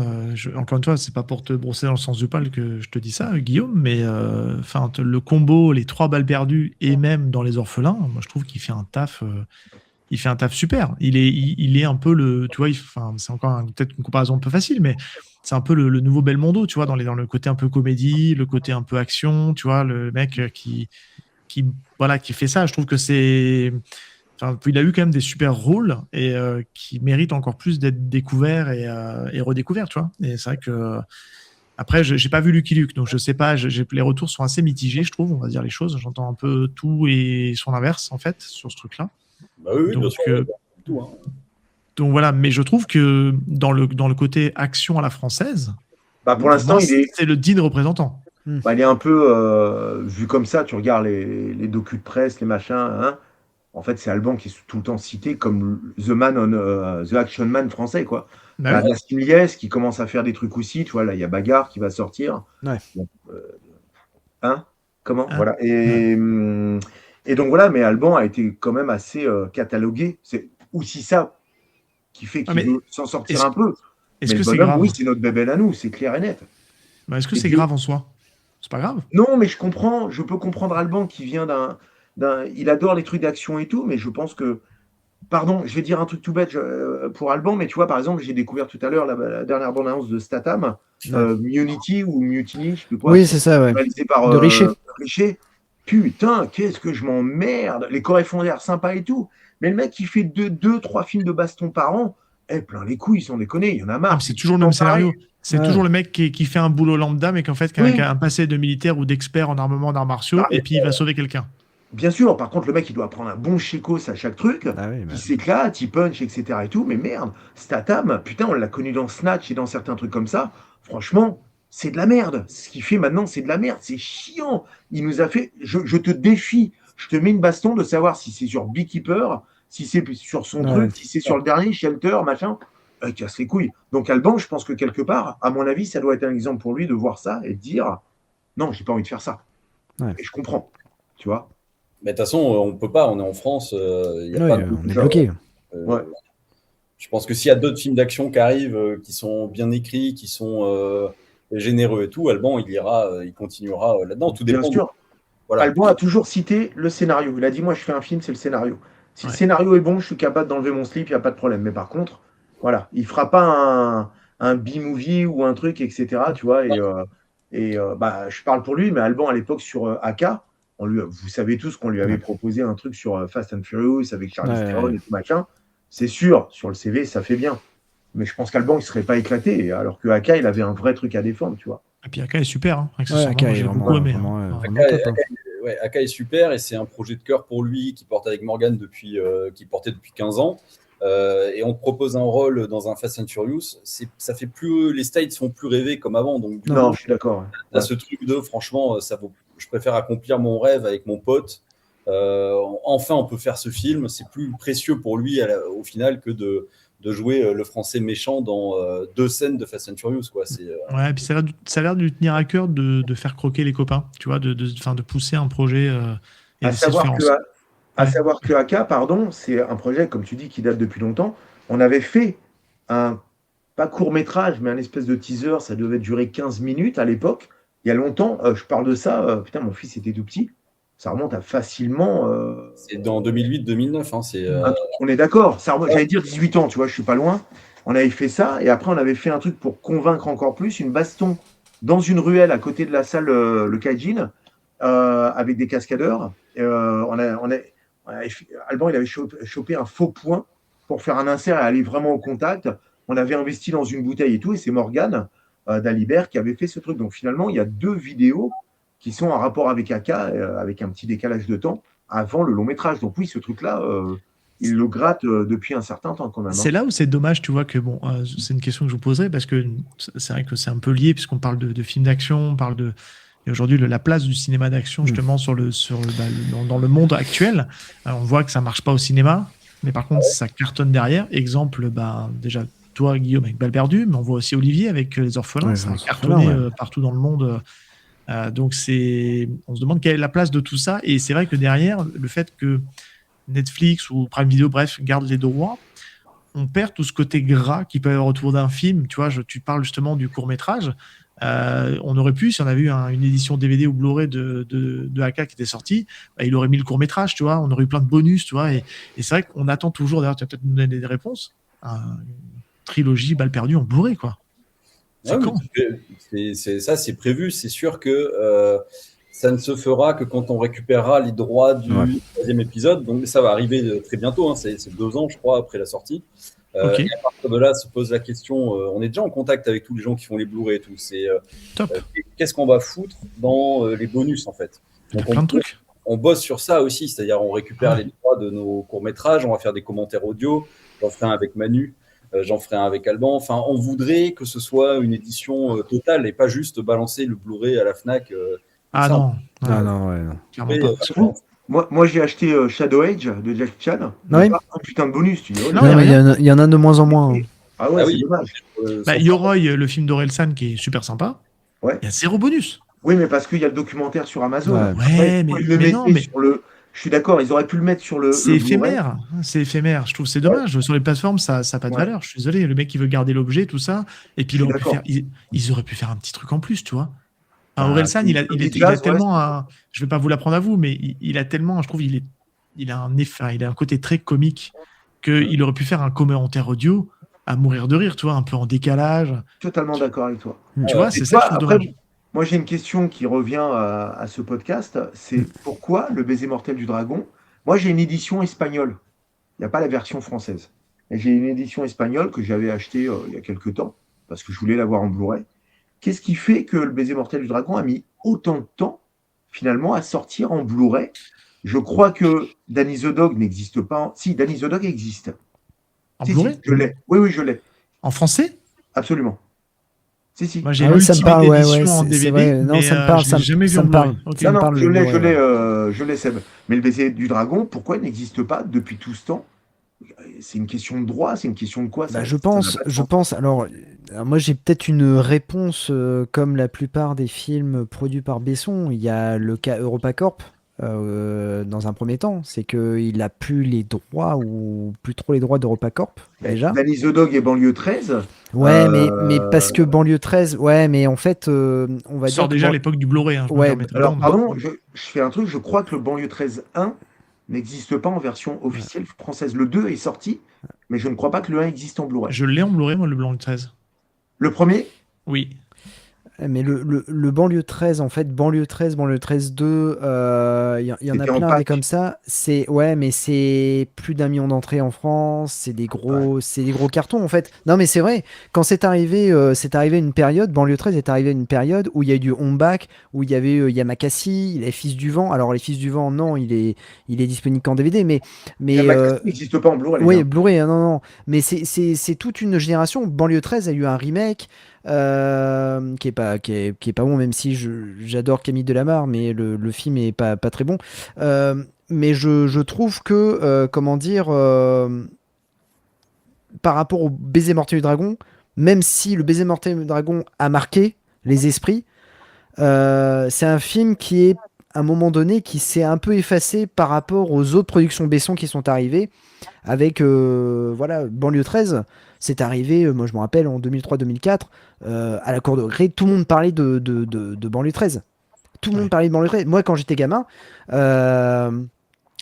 encore une fois, c'est pas pour te brosser dans le sens du poil que je te dis ça, Guillaume, mais enfin, le combo, les 3 balles perdues et même dans Les Orphelins, moi, je trouve qu'il fait un taf. Il fait un taf super. Il est un peu le, tu vois, enfin, c'est encore peut-être une comparaison un peu facile, mais c'est un peu le nouveau Belmondo, tu vois, dans le côté un peu comédie, le côté un peu action, tu vois, le mec voilà, qui fait ça. Je trouve que c'est, enfin, il a eu quand même des super rôles et qui méritent encore plus d'être découverts et redécouverts, tu vois. Et c'est vrai que après, j'ai pas vu Lucky Luke, donc je sais pas. Les retours sont assez mitigés, je trouve. On va dire les choses. J'entends un peu tout et son inverse en fait sur ce truc-là. Bah oui, bien Donc, sûr. Ouais, tout, hein. donc voilà, mais je trouve que dans le côté action à la française, bah, pour pour l'instant, moi, c'est le digne représentant. il est un peu vu comme ça. Tu regardes les docus de presse, les machins. Hein, en fait, c'est Alban qui est tout le temps cité comme The Action Man français, quoi. Bah T'as oui. Nassim Liès qui commence à faire des trucs aussi. Tu vois, là, il y a Bagarre qui va sortir. Ouais. Bon, hein, comment Hein. voilà. Et donc voilà, mais Alban a été quand même assez catalogué. C'est aussi ça qui fait Ah, qu'il mais veut s'en sortir est-ce un peu. est-ce Mais que le c'est bonhomme, grave? oui, c'est notre bébé à nous, c'est clair et net. Bah, est-ce que Et c'est Dieu- grave en soi? C'est pas grave. Non, mais je peux comprendre Alban qui vient il adore les trucs d'action et tout, mais je pense que, pardon, je vais dire un truc tout bête pour Alban, mais tu vois, par exemple, j'ai découvert tout à l'heure la dernière bande-annonce de Statham, Ouais. Munity ou Mutiny, je sais plus quoi, Oui, c'est ça, ouais. réalisé par De Richer. Richer. Putain, qu'est-ce que je m'emmerde. Les chorés font l'air sympas et tout, mais le mec qui fait deux, trois films de baston par an, plein les couilles, sans déconner, il y en a Ah, marre. mais c'est toujours le même scénario. C'est Ouais. toujours le mec qui fait un boulot lambda, mais qu'en fait, qui Oui. a un passé de militaire ou d'expert en armement d'arts martiaux, Bah, et puis il va sauver quelqu'un. Bien sûr, par contre, le mec, il doit prendre un bon chécos à chaque truc. Ah oui, Il s'éclate, il punch, etc. et tout. Mais merde, Statham, putain, on l'a connu dans Snatch et dans certains trucs comme ça. Franchement, c'est de la merde. Ce qu'il fait maintenant, c'est de la merde. C'est chiant. Il nous a fait. Je te défie. Je te mets une baston de savoir si c'est sur Beekeeper, si c'est sur son Ouais. truc, si c'est sur le dernier, Shelter, machin. Il casse les couilles. Donc, Alban, je pense que quelque part, à mon avis, ça doit être un exemple pour lui de voir ça et de dire non, j'ai pas envie de faire ça. Ouais. Et je comprends. Tu vois. Mais de toute façon, on peut pas. On est en France. Y a Ouais, pas de- on est bloqué. Ouais. Je pense que s'il y a d'autres films d'action qui arrivent, qui sont bien écrits, qui sont généreux et tout, Alban, il continuera là-dedans. Tout Bien dépend. sûr. Voilà. Alban a toujours cité le scénario. Il a dit, moi, je fais un film, c'est le scénario. Si Ouais. le scénario est bon, je suis capable d'enlever mon slip, il n'y a pas de problème. Mais par contre, voilà, il ne fera pas un B-movie ou un truc, etc. Tu vois, bah, je parle pour lui, mais Alban, à l'époque, sur AK, vous savez tous qu'on lui avait proposé un truc sur Fast and Furious avec Charlize Theron et tout machin. C'est sûr, sur le CV, ça fait bien. Mais je pense qu'Alban, il ne serait pas éclaté, alors que AK, il avait un vrai truc à défendre, tu vois. Et puis Aka est super, hein. Ouais, Accessoirement, Aka est j'ai vraiment, beaucoup aimé. vraiment, hein. vraiment top, hein. ouais, Aka est super et c'est un projet de cœur pour lui qui porte avec Morgan qui portait depuis 15 ans. Et on te propose un rôle dans un Fast and Furious, ça fait plus, les States font plus rêver comme avant. Donc, du Non, coup, je suis d'accord. t'as ce truc de, franchement, je préfère accomplir mon rêve avec mon pote. Enfin, on peut faire ce film. C'est plus précieux pour lui au final que de jouer le français méchant dans 2 scènes de Fast and Furious, quoi. Ouais, et puis ça a l'air de lui tenir à cœur de faire croquer les copains, tu vois, de pousser un projet et À d'essayer de savoir faire que, en- à Ouais. savoir que AK, pardon, c'est un projet, comme tu dis, qui date depuis longtemps. On avait fait un, pas court métrage, mais un espèce de teaser, ça devait durer 15 minutes à l'époque. Il y a longtemps, je parle de ça, putain, mon fils était tout petit. Ça remonte à facilement. C'est dans 2008-2009. Hein, On est d'accord, j'allais dire 18 ans, tu vois, je suis pas loin. On avait fait ça, et après, on avait fait un truc pour convaincre encore plus, une baston dans une ruelle à côté de la salle, le Kaijin, avec des cascadeurs. Alban, il avait chopé un faux point pour faire un insert et aller vraiment au contact. On avait investi dans une bouteille et tout, et c'est Morgane d'Alibert qui avait fait ce truc. Donc finalement, il y a 2 vidéos qui sont en rapport avec AK, avec un petit décalage de temps, avant le long métrage. Donc oui, ce truc-là, il le gratte depuis un certain temps quand même. C'est là où c'est dommage, tu vois, que bon, c'est une question que je vous poserai parce que c'est vrai que c'est un peu lié puisqu'on parle de films d'action, on parle de. Et aujourd'hui, la place du cinéma d'action, justement, dans le monde actuel, on voit que ça marche pas au cinéma, mais par contre, ça cartonne derrière. Exemple, déjà, toi, Guillaume, avec Balle perdue, mais on voit aussi Olivier avec Les Orphelins, Ouais, ça a Les cartonné Orphelins, ouais. partout dans le monde. Donc, on se demande quelle est la place de tout ça. Et c'est vrai que derrière, le fait que Netflix ou Prime Video, bref, garde les droits, on perd tout ce côté gras qui peut y avoir autour d'un film. Tu vois, tu parles justement du court-métrage. On aurait pu, si on avait eu une édition DVD ou Blu-ray de AK qui était sortie, il aurait mis le court-métrage, tu vois, on aurait eu plein de bonus, tu vois, et c'est vrai qu'on attend toujours, d'ailleurs, tu vas peut-être nous donner des réponses, une trilogie Balle perdue en Blu-ray, quoi. C'est Ouais, quand ça, c'est prévu. C'est sûr que ça ne se fera que quand on récupérera les droits du 3e épisode. Donc ça va arriver très bientôt. Hein. C'est 2 ans, je crois, après la sortie. Ok. Et à partir de là, se pose la question. On est déjà en contact avec tous les gens qui font les Blu-ray et tout. Top. Qu'est-ce qu'on va foutre dans les bonus, en fait. Il y a Donc, plein de trucs. on bosse sur ça aussi. C'est-à-dire, on récupère les droits de nos courts-métrages. On va faire des commentaires audio. J'en ferai un avec Manu. J'en ferai un avec Alban. Enfin, on voudrait que ce soit une édition totale et pas juste balancer le Blu-ray à la Fnac. Ah ça, non. Ah non, ouais, non. Clairement pas. Moi j'ai acheté Shadow Age de Jack Chan. Ouais. Pas un putain de bonus, tu dis. Oh, Non, Non, y a mais rien. il y en a de moins en moins. Hein. Ah ouais, Ah c'est oui. dommage. Yoroi, le film d'Orelsan qui est super sympa, Ouais. il y a 0 bonus. Oui, mais parce qu'il y a le documentaire sur Amazon. Ouais. Après, mais ils le non, mettaient mais sur le. Je suis d'accord, ils auraient pu le mettre sur le. c'est le Blu-ray. éphémère. C'est éphémère. Je trouve que c'est dommage. Sur les plateformes, ça n'a pas de Ouais. valeur. Je suis désolé. Le mec qui veut garder l'objet, tout ça. Et puis, Je suis d'accord. ils auraient pu faire un petit truc en plus, tu vois. Bah, Orelsan, il a Jazz, tellement ouais, je vais pas vous l'apprendre à vous, mais il a tellement, je trouve, il a un côté très comique qu'il aurait pu faire un commentaire audio à mourir de rire, tu vois, un peu en décalage. totalement d'accord avec toi. Tu vois, Et c'est ça que je trouve après, dommage. moi j'ai une question qui revient à ce podcast. C'est pourquoi le baiser mortel du dragon? Moi j'ai une édition espagnole. Il n'y a pas la version française. Et j'ai une édition espagnole que j'avais achetée il y a quelques temps parce que je voulais l'avoir en Blu-ray. Qu'est-ce qui fait que le baiser mortel du dragon a mis autant de temps finalement à sortir en Blu-ray? Je crois que Danny the Dog n'existe pas. Si, Danny the Dog existe. En Si, Blu-ray, je l'ai. Oui, je l'ai. en français. Absolument. Si. Moi, j'ai Ah oui, ça me l'ultimate parle, ouais, édition en c'est DVD, vrai. Non, mais ça me parle, je l'ai jamais vu ça en me parle. Blu-ray. Ok. Ça me Non, parle, je le l'ai, Blu-ray, je l'ai, Seb. Mais le baiser du dragon, pourquoi il n'existe pas depuis tout ce temps? C'est une question de droit, c'est une question de quoi ça, Je ça n'a pense, pas de je sens. pense. Alors, moi, j'ai peut-être une réponse comme la plupart des films produits par Besson. Il y a le cas EuropaCorp dans un premier temps. C'est qu'il a plus les droits ou plus trop les droits d'EuropaCorp déjà. Danny the Dog et Banlieue 13. Ouais, mais parce que Banlieue 13, ouais, mais en fait, on va Sort dire que déjà à l'époque du Blu-ray. Hein, je me Ouais, permets de Alors, répondre. pardon, je fais un truc, je crois que le Banlieue 13 1 n'existe pas en version officielle française. Le 2 est sorti, mais je ne crois pas que le 1 existe en Blu-ray. Je l'ai en Blu-ray, moi, le Blanc le 13. Le premier, Oui. Mais le banlieue 13, en fait, banlieue 13, banlieue 13 2, il y en a C'était en plein des pack. comme ça. Ouais, mais c'est plus d'1 million d'entrées en France. Ouais. C'est des gros cartons, en fait. Non, mais c'est vrai. Quand c'est arrivé une période, banlieue 13 est arrivé une période où il y a eu du home back, où il y avait Yamakasi, les Fils du Vent. Alors, les Fils du Vent, non, il est disponible qu'en DVD, mais Yamakasi n'existe pas en Blu-ray, les oui, gars. Blu-ray, hein, non, non. Mais c'est toute une génération. Banlieue 13 a eu un remake qui est pas bon, même si j'adore Camille Delamarre, mais le film est pas très bon. Mais je trouve que, comment dire, par rapport au Baiser mortel du dragon, même si le Baiser mortel du dragon a marqué les esprits, c'est un film qui est, à un moment donné, qui s'est un peu effacé par rapport aux autres productions Besson qui sont arrivées avec voilà, Banlieue 13, c'est arrivé, moi je me rappelle, en 2003-2004, à la cour de récré, tout le monde parlait de Banlieue 13. Tout le monde Ouais. parlait de Banlieue 13. Moi, quand j'étais gamin, euh,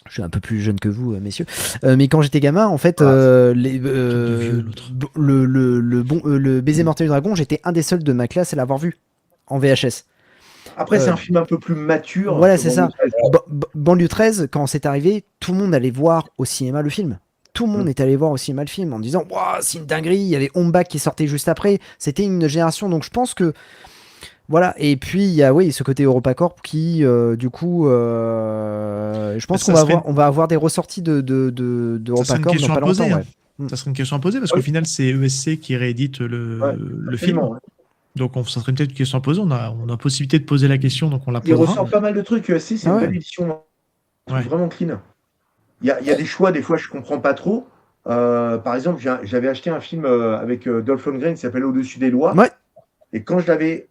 je suis un peu plus jeune que vous, messieurs, mais quand j'étais gamin, en fait, Truc de vieux, l'autre. le Baiser mortel du dragon, j'étais un des seuls de ma classe à l'avoir vu en VHS. Après, c'est Euh, un film un peu plus mature voilà, que c'est Banlieue ça. 13. Banlieue 13, quand c'est arrivé, tout le monde allait voir au cinéma le film. Tout le monde Mm. est allé voir au cinéma le film en disant waouh, c'est une dinguerie. Il y avait Hombak qui sortait juste après. C'était une génération. Donc je pense que. Voilà. Et puis il y a oui, ce côté EuropaCorp qui, du coup, je pense Ça serait, on va avoir des ressorties ça serait une d'EuropaCorp dans question à pas longtemps. poser, hein. Ouais. Mm. Ça serait une question à poser parce qu'au Oui, final, c'est ESC qui réédite ouais, le film. absolument. Ouais. Donc, ça serait peut-être une question à poser. On a possibilité de poser la question, donc on la Il posera. ressort pas mal de trucs. Si, c'est Ah une ouais. belle édition. Je trouve Ouais. vraiment clean. Il y a des choix, des fois, je comprends pas trop. Par exemple, j'avais acheté un film avec Dolph Lundgren qui s'appelle Au-dessus des lois. Ouais. Et quand je l'avais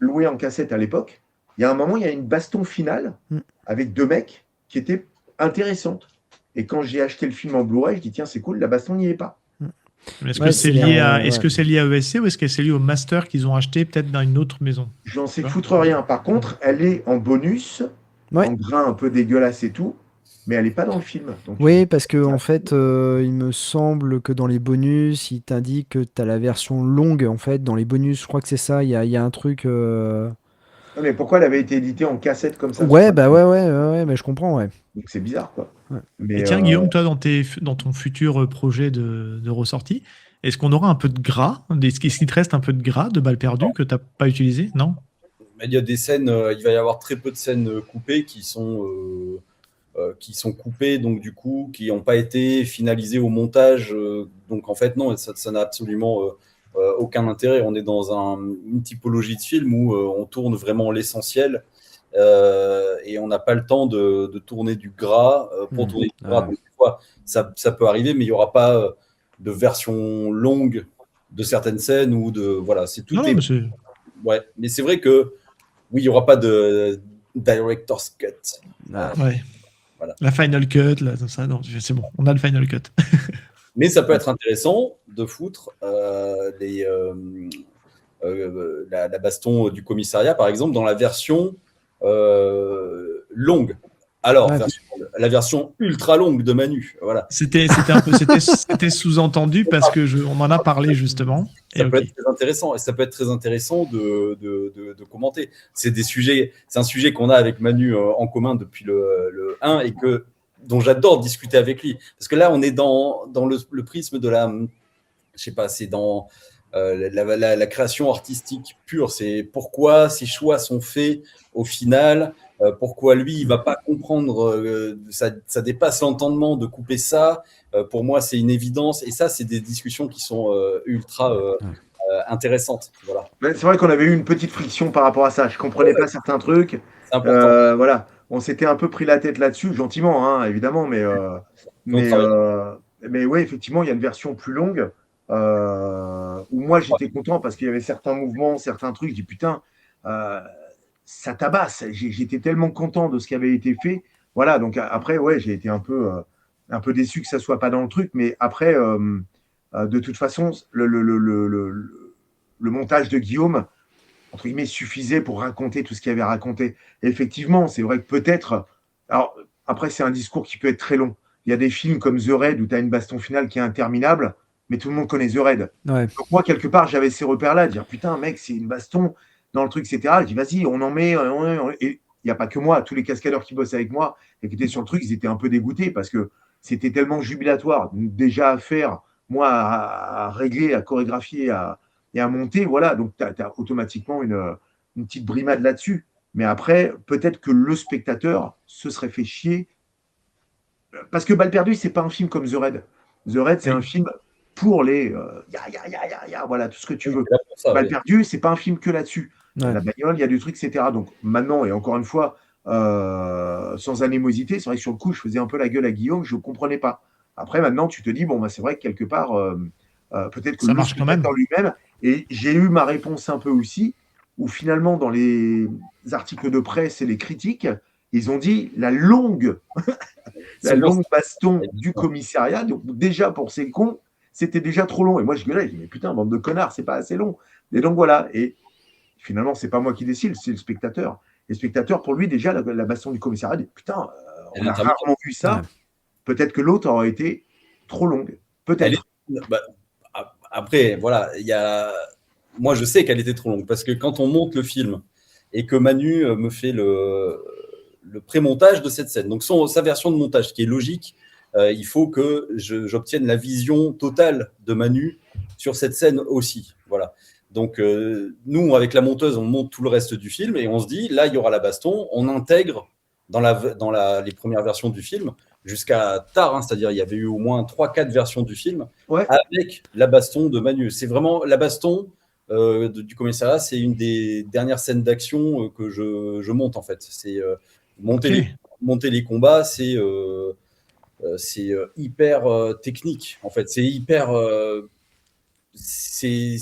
loué en cassette à l'époque, il y a un moment, il y a une baston finale Mm. avec deux mecs qui était intéressante. Et quand j'ai acheté le film en Blu-ray, je dis tiens, c'est cool, la baston n'y est pas. Mais est-ce que Ouais, c'est c'est lié à, est-ce ouais. que c'est lié à ESC ou est-ce que c'est lié au master qu'ils ont acheté peut-être dans une autre maison? J'en sais Tu vois. foutre rien. Par contre, elle est en bonus, Ouais. en grain un peu dégueulasse et tout, mais elle n'est pas dans le film. Donc tu Oui, dis, parce que en fait, il me semble que dans les bonus, il t'indique que tu as la version longue. En fait, dans les bonus, je crois que c'est ça. Il y a un truc. non, mais pourquoi elle avait été éditée en cassette comme ça sur Ouais, un... bah ouais, mais je comprends, ouais. Donc c'est bizarre, quoi. Ouais. Et Mais tiens, Guillaume, toi, dans ton futur projet de ressortie, est-ce qu'on aura un peu de gras? Est-ce qu'il te reste un peu de gras de balles perdues que tu n'as pas utilisé? Non? Mais il y a des scènes, il va y avoir très peu de scènes coupées qui sont coupées, donc du coup, qui n'ont pas été finalisées au montage. Donc en fait, non, ça n'a absolument aucun intérêt. On est dans une typologie de film où on tourne vraiment l'essentiel et on n'a pas le temps de tourner du gras pour tourner du gras. Ouais. Donc, des fois, ça peut arriver, mais il n'y aura pas de version longue de certaines scènes ou de. Voilà, c'est tout. Non, mais c'est. Ouais, mais c'est vrai que oui, il n'y aura pas de director's cut. Ah. Ouais. Voilà. La final cut, là, ça, non, c'est bon, on a le final cut. Mais ça peut être intéressant de foutre la baston du commissariat, par exemple, dans la version longue. Alors, Ouais. la version ultra longue de Manu. Voilà. C'était sous-entendu parce que on en a parlé justement. Ça Et peut ok. être très intéressant. Et ça peut être très intéressant de commenter. C'est un sujet qu'on a avec Manu en commun depuis le 1 et dont j'adore discuter avec lui. Parce que là, on est dans le prisme de la. Je sais pas, c'est dans la création artistique pure. C'est pourquoi ces choix sont faits au final. Pourquoi lui, il va pas comprendre, ça dépasse l'entendement de couper ça. Pour moi, c'est une évidence. Et ça, c'est des discussions qui sont ultra intéressantes. Voilà. c'est vrai qu'on avait eu une petite friction par rapport à ça. Je comprenais pas certains trucs. C'est important. Voilà, on s'était un peu pris la tête là-dessus, gentiment, hein, évidemment, mais ouais, effectivement, il y a une version plus longue où moi j'étais content parce qu'il y avait certains mouvements, certains trucs. Je dis putain, ça tabasse. J'étais tellement content de ce qui avait été fait. Voilà, donc après, ouais, j'ai été un peu déçu que ça soit pas dans le truc, mais après, de toute façon, le montage de Guillaume, entre guillemets, suffisait pour raconter tout ce qu'il avait raconté. Et effectivement, c'est vrai que peut-être. Alors, après, c'est un discours qui peut être très long. Il y a des films comme The Raid où tu as une baston finale qui est interminable, mais tout le monde connaît The Raid. Ouais. Donc, moi, quelque part, j'avais ces repères-là, dire putain, mec, c'est une baston. dans le truc, etc. Je dis, vas-y, on en met. Et il n'y a pas que moi, tous les cascadeurs qui bossent avec moi et qui étaient sur le truc, ils étaient un peu dégoûtés parce que c'était tellement jubilatoire déjà à faire, moi, à régler, à chorégraphier et à monter. Voilà, donc tu as automatiquement une petite brimade là-dessus. Mais après, peut-être que le spectateur se serait fait chier. Parce que Balle perdue, c'est pas un film comme The Raid. The Raid, c'est un film pour les voilà, tout ce que tu veux. Ça, Balle oui. perdue, c'est pas un film que là-dessus. Ouais. La bagnole, il y a du truc, etc. Donc maintenant, et encore une fois, sans animosité, c'est vrai que sur le coup, je faisais un peu la gueule à Guillaume, je ne comprenais pas. Après, maintenant, tu te dis, bon, bah, c'est vrai que quelque part, peut-être que Ça le marche quand même. spectateur lui-même, et j'ai eu ma réponse un peu aussi, où finalement, dans les articles de presse et les critiques, ils ont dit la longue baston du commissariat. Donc, déjà, pour ces cons, c'était déjà trop long. Et moi, je gueulais, je dis, mais putain, bande de connards, c'est pas assez long. Et donc, voilà. Et finalement, c'est pas moi qui décide, c'est le spectateur. Et le spectateur, pour lui, déjà, la baston du commissariat, dit, putain, on a rarement vu ça. Ouais. Peut-être que l'autre aurait été trop longue. Peut-être. Bah, après, voilà, moi je sais qu'elle était trop longue parce que quand on monte le film et que Manu me fait le pré-montage de cette scène, donc sa version de montage qui est logique, il faut que j'obtienne la vision totale de Manu sur cette scène aussi. Voilà. Donc nous, avec la monteuse, on monte tout le reste du film et on se dit, là, il y aura la baston, on intègre dans les premières versions du film jusqu'à tard, hein, c'est-à-dire il y avait eu au moins 3-4 versions du film avec la baston de Manu. C'est vraiment la baston du commissariat, c'est une des dernières scènes d'action que je monte en fait. C'est monter les combats, c'est hyper technique en fait. C'est hyper c'est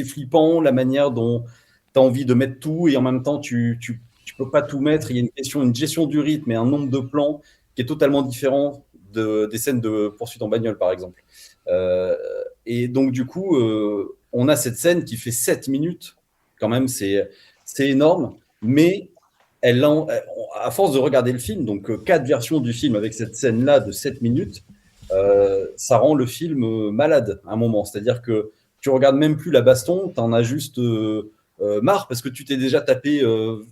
flippant la manière dont tu as envie de mettre tout et en même temps tu peux pas tout mettre. Il y a une gestion du rythme et un nombre de plans qui est totalement différent des scènes de poursuite en bagnole, par exemple. Et donc, du coup, on a cette scène qui fait 7 minutes. Quand même, c'est énorme. Mais à force de regarder le film, donc 4 versions du film avec cette scène-là de 7 minutes, ça rend le film malade à un moment. C'est-à-dire que tu regardes même plus la baston, tu en as juste marre parce que tu t'es déjà tapé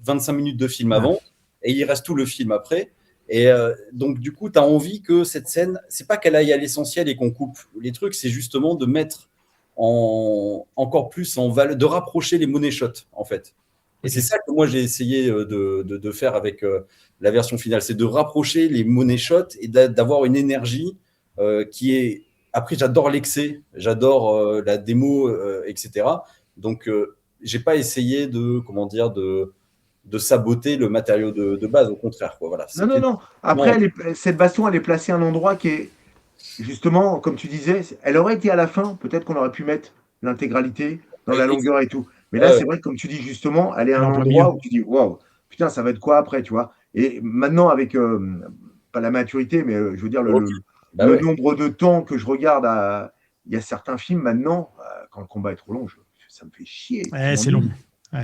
25 minutes de film avant et il reste tout le film après. Et donc, du coup, tu as envie que cette scène, c'est pas qu'elle aille à l'essentiel et qu'on coupe les trucs, c'est justement de mettre encore plus en valeur, de rapprocher les money shots, en fait. Et c'est ça que moi, j'ai essayé de faire avec la version finale, c'est de rapprocher les money shots et d'avoir une énergie qui est... Après, j'adore l'excès, j'adore la démo, etc. Donc, j'ai pas essayé de saboter le matériau de base, au contraire. Quoi. Voilà, non. Après, cette baston, elle est placée à un endroit qui est, justement, comme tu disais, elle aurait été à la fin, peut-être qu'on aurait pu mettre l'intégralité dans la longueur et tout. Mais là, c'est vrai que, comme tu dis, justement, elle est à un endroit où tu dis, waouh, putain, ça va être quoi après, tu vois. Et maintenant, avec, pas la maturité, mais je veux dire, le nombre de temps que je regarde, il y a certains films maintenant, quand le combat est trop long, ça me fait chier. C'est long.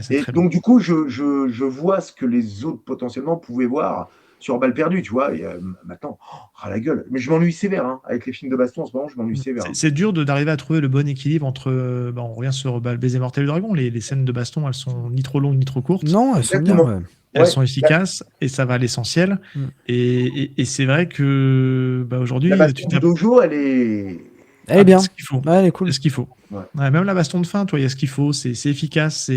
Et donc, du coup, je vois ce que les autres potentiellement pouvaient voir sur Balle perdue, tu vois. Et maintenant, la gueule. Mais je m'ennuie sévère, hein. Avec les films de baston en ce moment, je m'ennuie sévère. C'est dur d'arriver à trouver le bon équilibre entre. On revient sur Baiser Mortel du Dragon. Les scènes de baston, elles sont ni trop longues ni trop courtes. Non, elles sont bien. Ouais. Elles sont efficaces et ça va à l'essentiel. Et c'est vrai que aujourd'hui, la baston du dojo, elle est bien. Ce qu'il faut. Ouais, elle est cool. Ce qu'il faut. Ouais, même la baston de fin, il y a ce qu'il faut. C'est efficace.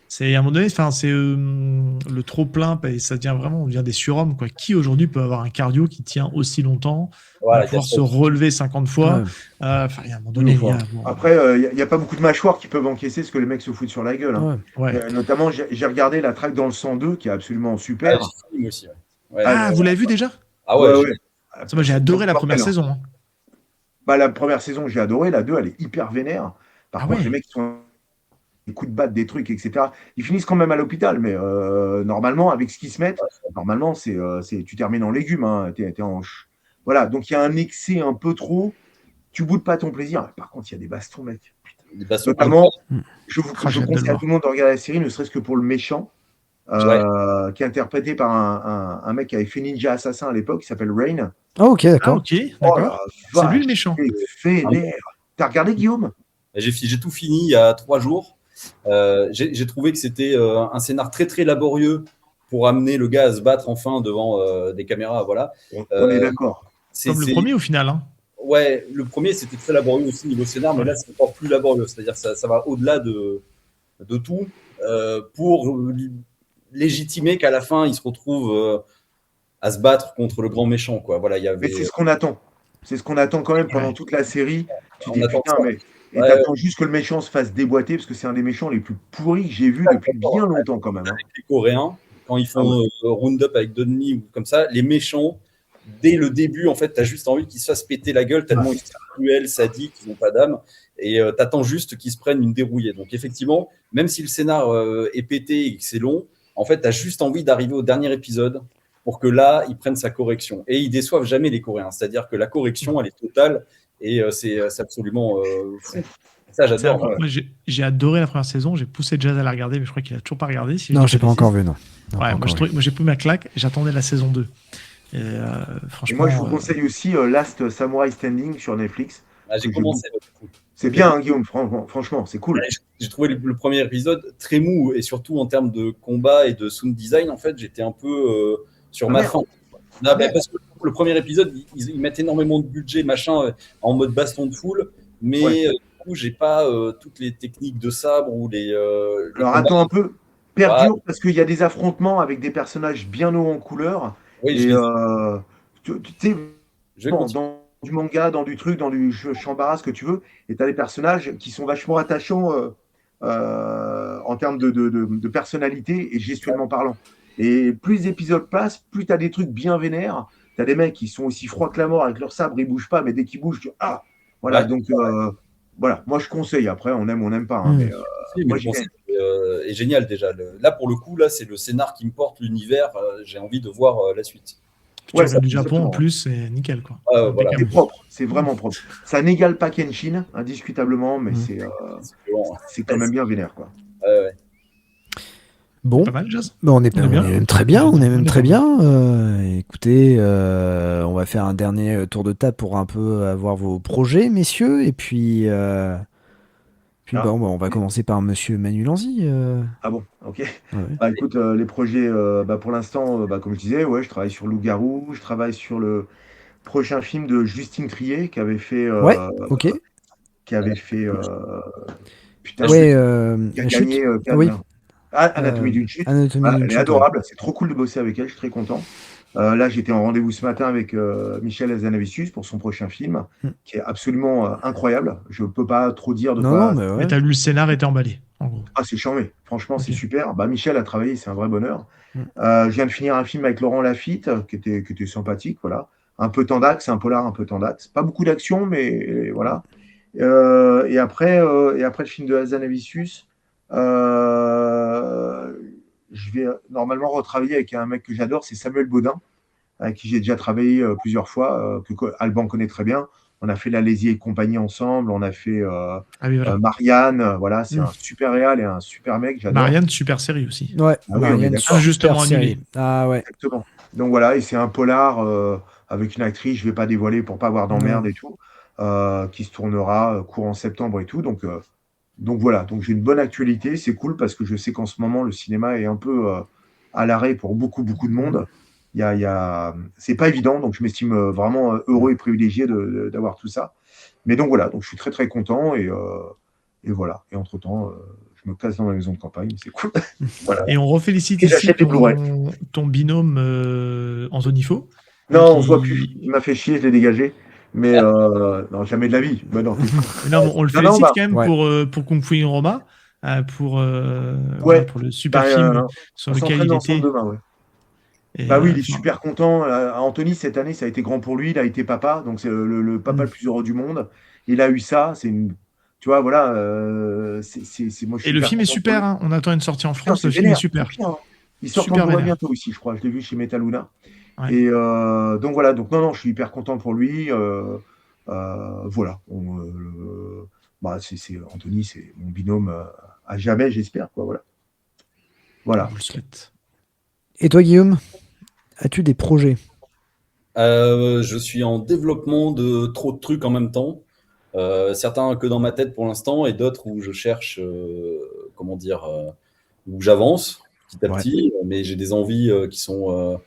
C'est à un moment donné, c'est le trop plein et ça devient vraiment, on devient des surhommes, quoi. Qui aujourd'hui peut avoir un cardio qui tient aussi longtemps, pouvoir se relever 50 fois. Il y a un moment donné. Après, il n'y a pas beaucoup de mâchoires qui peuvent encaisser ce que les mecs se foutent sur la gueule. Hein. Notamment, j'ai regardé la track dans le 102 qui est absolument super. Aussi, vous l'avez vu déjà? Ah ouais. Moi, j'ai adoré la première saison. Hein. Bah, la première saison, j'ai adoré. La 2, elle est hyper vénère. Par contre, les mecs sont des coups de batte, des trucs, etc. Ils finissent quand même à l'hôpital, mais normalement, avec ce qu'ils se mettent, normalement, tu termines en légumes, hein, t'es en... Voilà, donc il y a un excès un peu trop, tu boudes pas ton plaisir. Par contre, il y a des bastons, mec. Notamment, je conseille à tout le monde de regarder la série, ne serait-ce que pour le méchant, qui est interprété par un mec qui avait fait Ninja Assassin à l'époque, qui s'appelle Rain. Ah, ok, d'accord. C'est lui le méchant. T'as regardé, Guillaume? J'ai tout fini il y a 3 jours. J'ai trouvé que c'était un scénar très très laborieux pour amener le gars à se battre enfin devant des caméras. Voilà. On est d'accord. Comme le premier au final. Hein. Ouais, le premier c'était très laborieux aussi niveau scénar, mais là c'est encore plus laborieux. C'est-à-dire ça va au-delà de tout pour légitimer qu'à la fin il se retrouve à se battre contre le grand méchant. Quoi. Voilà, Mais c'est ce qu'on attend. C'est ce qu'on attend quand même pendant toute la série. Tu On dis attend putain, ça. mais. Et t'attends juste que le méchant se fasse déboîter parce que c'est un des méchants les plus pourris que j'ai vu depuis bien longtemps quand même. Hein. Avec les Coréens, quand ils font round-up avec Donnie ou comme ça, les méchants, dès le début, en fait, t'as juste envie qu'ils se fassent péter la gueule tellement ils sont cruels, sadiques, ils n'ont pas d'âme. Et t'attends juste qu'ils se prennent une dérouillée. Donc effectivement, même si le scénar est pété et que c'est long, en fait, t'as juste envie d'arriver au dernier épisode pour que là, ils prennent sa correction. Et ils déçoivent jamais les Coréens. C'est-à-dire que la correction, elle est totale et c'est absolument fou. Ça, j'adore. Moi, j'ai adoré la première saison. J'ai poussé Jazz à la regarder, mais je crois qu'il a toujours pas regardé. Si non, j'ai pas encore vu, non. Ouais, moi, j'ai pris ma claque. J'attendais la saison 2. Et, franchement, et moi, je vous conseille aussi Last Samurai Standing sur Netflix. J'ai commencé. C'est bien, hein, Guillaume. Franchement, c'est cool. J'ai trouvé le premier épisode très mou et surtout en termes de combat et de sound design, en fait, j'étais un peu sur ma faim. Parce que le premier épisode, ils mettent énormément de budget, machin, en mode baston de foule, mais du coup, j'ai pas toutes les techniques de sabre ou les. Alors combats. attends un peu, perdure parce qu'il y a des affrontements avec des personnages bien hauts en couleur. Oui, et tu sais, dans du manga, dans du truc, dans du Shambara, ce que tu veux, et tu as des personnages qui sont vachement attachants en termes de personnalité et gestuellement parlant. Et plus les épisodes passent, plus tu as des trucs bien vénères. Tu as des mecs qui sont aussi froids que la mort avec leur sabre, ils bougent pas, mais dès qu'ils bougent, voilà. Ouais, donc voilà, moi je conseille. Après, on aime, on n'aime pas. Hein, mais moi, le concept est génial déjà. Là, pour le coup, là, c'est le scénar qui me porte l'univers. J'ai envie de voir la suite. Ouais, c'est du Japon en plus, c'est nickel quoi. Voilà. C'est propre, c'est vraiment propre. Ça n'égale pas Kenshin, indiscutablement, mais c'est quand même bien vénère quoi. Bon, pas mal, Jazz. On est même très bien. On est même très bien. Écoutez, on va faire un dernier tour de table pour un peu avoir vos projets, messieurs, et puis. On va commencer par Monsieur Manu Lanzy. Ah bon, ok. Ouais. Bah écoute, les projets, pour l'instant, comme je disais, je travaille sur Loup-Garou, je travaille sur le prochain film de Justine Triet qui avait fait. Ok. Qui avait fait. Putain, qui a gagné Cannes. Oui. Anatomie d'une chute. Elle est adorable, c'est trop cool de bosser avec elle, je suis très content. Là, j'étais en rendez-vous ce matin avec Michel Hazanavicius pour son prochain film, qui est absolument incroyable. Je ne peux pas trop dire de quoi. Mais t'as lu le scénar et t'es emballé, en gros. Ah, c'est charmé. Franchement, c'est super. Michel a travaillé, c'est un vrai bonheur. Je viens de finir un film avec Laurent Lafitte, qui était sympathique, voilà. Un peu tendax, un polar un peu tendax. Pas beaucoup d'action, mais voilà. Et après le film de Hazanavicius, je vais normalement retravailler avec un mec que j'adore, c'est Samuel Baudin, avec qui j'ai déjà travaillé plusieurs fois, que Alban connaît très bien. On a fait La Lésier et compagnie ensemble, on a fait Marianne, voilà, c'est un super réal et un super mec, j'adore. Marianne, super série aussi. Ouais, Marianne, injustement annulée. Ah ouais. Exactement. Donc voilà, et c'est un polar avec une actrice, je ne vais pas dévoiler pour pas avoir d'emmerde et tout, qui se tournera courant septembre et tout, donc voilà, donc j'ai une bonne actualité, c'est cool parce que je sais qu'en ce moment le cinéma est un peu à l'arrêt pour beaucoup de monde. C'est pas évident, donc je m'estime vraiment heureux et privilégié d'avoir tout ça. Mais donc voilà, donc je suis très très content et voilà. Et entre temps, je me casse dans ma maison de campagne, c'est cool. Voilà. Et on refélicite ici ton binôme Anthony Faux. Non, on se voit plus. Il m'a fait chier, je l'ai dégagé. Mais non, jamais de la vie. Non, on le félicite quand même pour Kung Fu in Roma, pour le super film sur lequel il était. Demain, oui, il est super content. Anthony, cette année, ça a été grand pour lui. Il a été papa, donc c'est le papa le plus heureux du monde. Il a eu ça. Tu vois, voilà. Moi, et le film est super. Hein. On attend une sortie en France. Le film est super. Il sort en Blu-ray bientôt aussi, je crois. Je l'ai vu chez Metaluna. Ouais. Et donc voilà, donc non, je suis hyper content pour lui. Voilà. Anthony, c'est mon binôme à jamais, j'espère. Voilà. Je vous le souhaite. Et toi, Guillaume, as-tu des projets ? Je suis en développement de trop de trucs en même temps. Certains que dans ma tête pour l'instant et d'autres où je cherche comment dire, où j'avance petit à Ouais. petit, mais j'ai des envies qui sont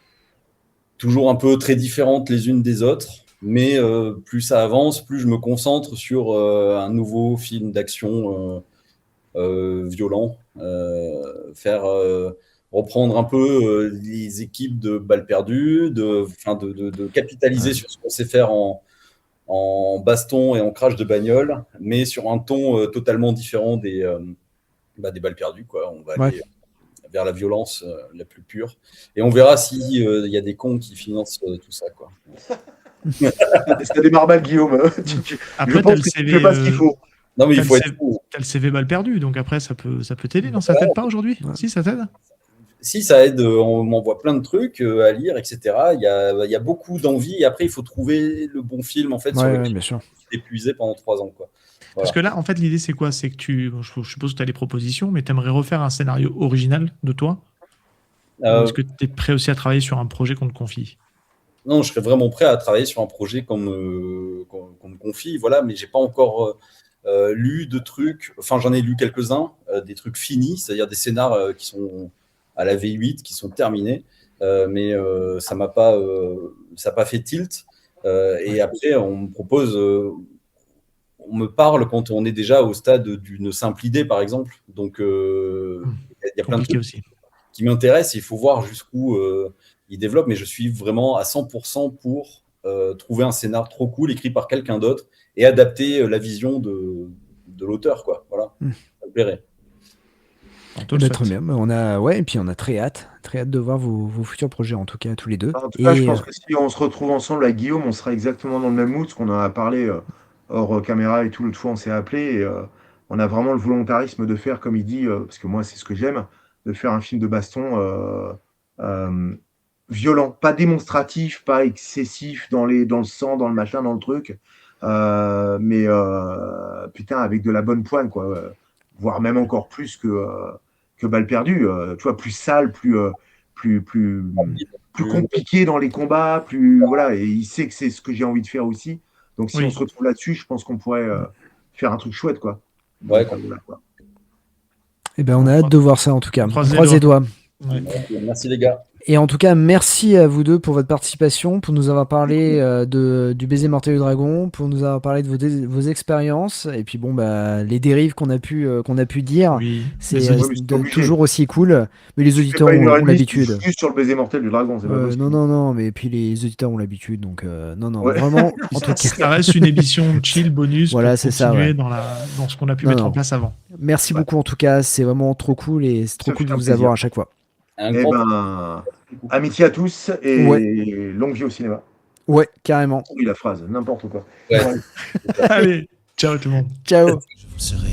toujours un peu très différentes les unes des autres. Mais plus ça avance, plus je me concentre sur un nouveau film d'action violent, reprendre un peu les équipes de balles perdues, de capitaliser Ouais. sur ce qu'on sait faire en baston et en crash de bagnole, mais sur un ton totalement différent des balles perdues, quoi. On va Ouais. aller vers la violence la plus pure. Et on verra s'il y a des cons qui financent tout ça, quoi. Ça démarre mal, Guillaume. Je Après, t'as pense le que tu CV. fais pas ce qu'il faut. Non, mais il T'as faut le être CV fou. T'as le CV balle perdu, donc après, ça peut t'aider, non? Ça t'aide pas aujourd'hui? Ouais. Si, ça t'aide? Si, ça aide, on m'envoie plein de trucs à lire, etc. Il y a beaucoup d'envie, et après, il faut trouver le bon film, en fait, sur Ouais, lequel bien sûr. je suis épuisé pendant 3 ans, quoi. Parce que là, en fait, l'idée, c'est quoi? C'est que je suppose que tu as des propositions, mais tu aimerais refaire un scénario original de toi? Ou est-ce que tu es prêt aussi à travailler sur un projet qu'on te confie? Non, je serais vraiment prêt à travailler sur un projet qu'on me confie, voilà, mais j'ai pas encore lu de trucs, enfin j'en ai lu quelques-uns, des trucs finis, c'est-à-dire des scénars qui sont à la V8, qui sont terminés, mais ça m'a pas fait tilt. Et après, on me propose, on me parle quand on est déjà au stade d'une simple idée, par exemple. Donc, il y a plein de Compliqué trucs aussi. qui m'intéressent. Il faut voir jusqu'où il développe, mais je suis vraiment à 100% pour trouver un scénar trop cool écrit par quelqu'un d'autre et adapter la vision de l'auteur, quoi. Voilà, ça me plairait. On te le Bah, très souhaite. bien. Et puis on a très hâte de voir vos futurs projets, en tout cas tous les deux. En tout cas, je Et pense que si on se retrouve ensemble avec Guillaume, on sera exactement dans le même mood, parce qu'on en a parlé hors caméra et tout. L'autre fois, on s'est appelé et on a vraiment le volontarisme de faire, comme il dit, parce que moi, c'est ce que j'aime, de faire un film de baston euh, violent, pas démonstratif, pas excessif dans le sang, dans le machin, dans le truc, mais putain, avec de la bonne poigne, quoi. Voire même encore plus que balle perdue, tu vois, plus sale, plus compliqué dans les combats, plus voilà, et il sait que c'est ce que j'ai envie de faire aussi. Donc si on Oui. se retrouve là-dessus, je pense qu'on pourrait faire un truc chouette, quoi. Ouais, Donc, voilà, quoi. ben, on a hâte de voir ça, en tout cas. On croise les Croise les doigts. Ouais. Merci les gars. Et en tout cas, merci à vous deux pour votre participation, pour nous avoir parlé du baiser mortel du dragon, pour nous avoir parlé de vos expériences, et puis bon, bah, les dérives qu'on a pu dire, Oui. c'est Les auditeurs. Ouais, mais c'est obligé. toujours aussi cool. Mais les Tu fais auditeurs pas une heure et ont demie l'habitude. juste sur le baiser mortel du dragon, c'est pas possible. Non, mais puis les auditeurs ont l'habitude, donc non, Ouais. vraiment, en tout cas, Ça reste une émission chill bonus Voilà, pour c'est ça, continuer ouais. dans ce qu'on a pu Non, mettre non. en place avant. merci Ouais. beaucoup en tout cas, c'est vraiment trop cool et c'est trop Ça cool fait de un vous plaisir. avoir à chaque fois. Un Eh grand ben, amitié à tous et Ouais. longue vie au cinéma. Ouais, carrément. Oui, la phrase, n'importe quoi. Ouais. Ouais. Allez, ciao tout le monde. Ciao. Je vous le serai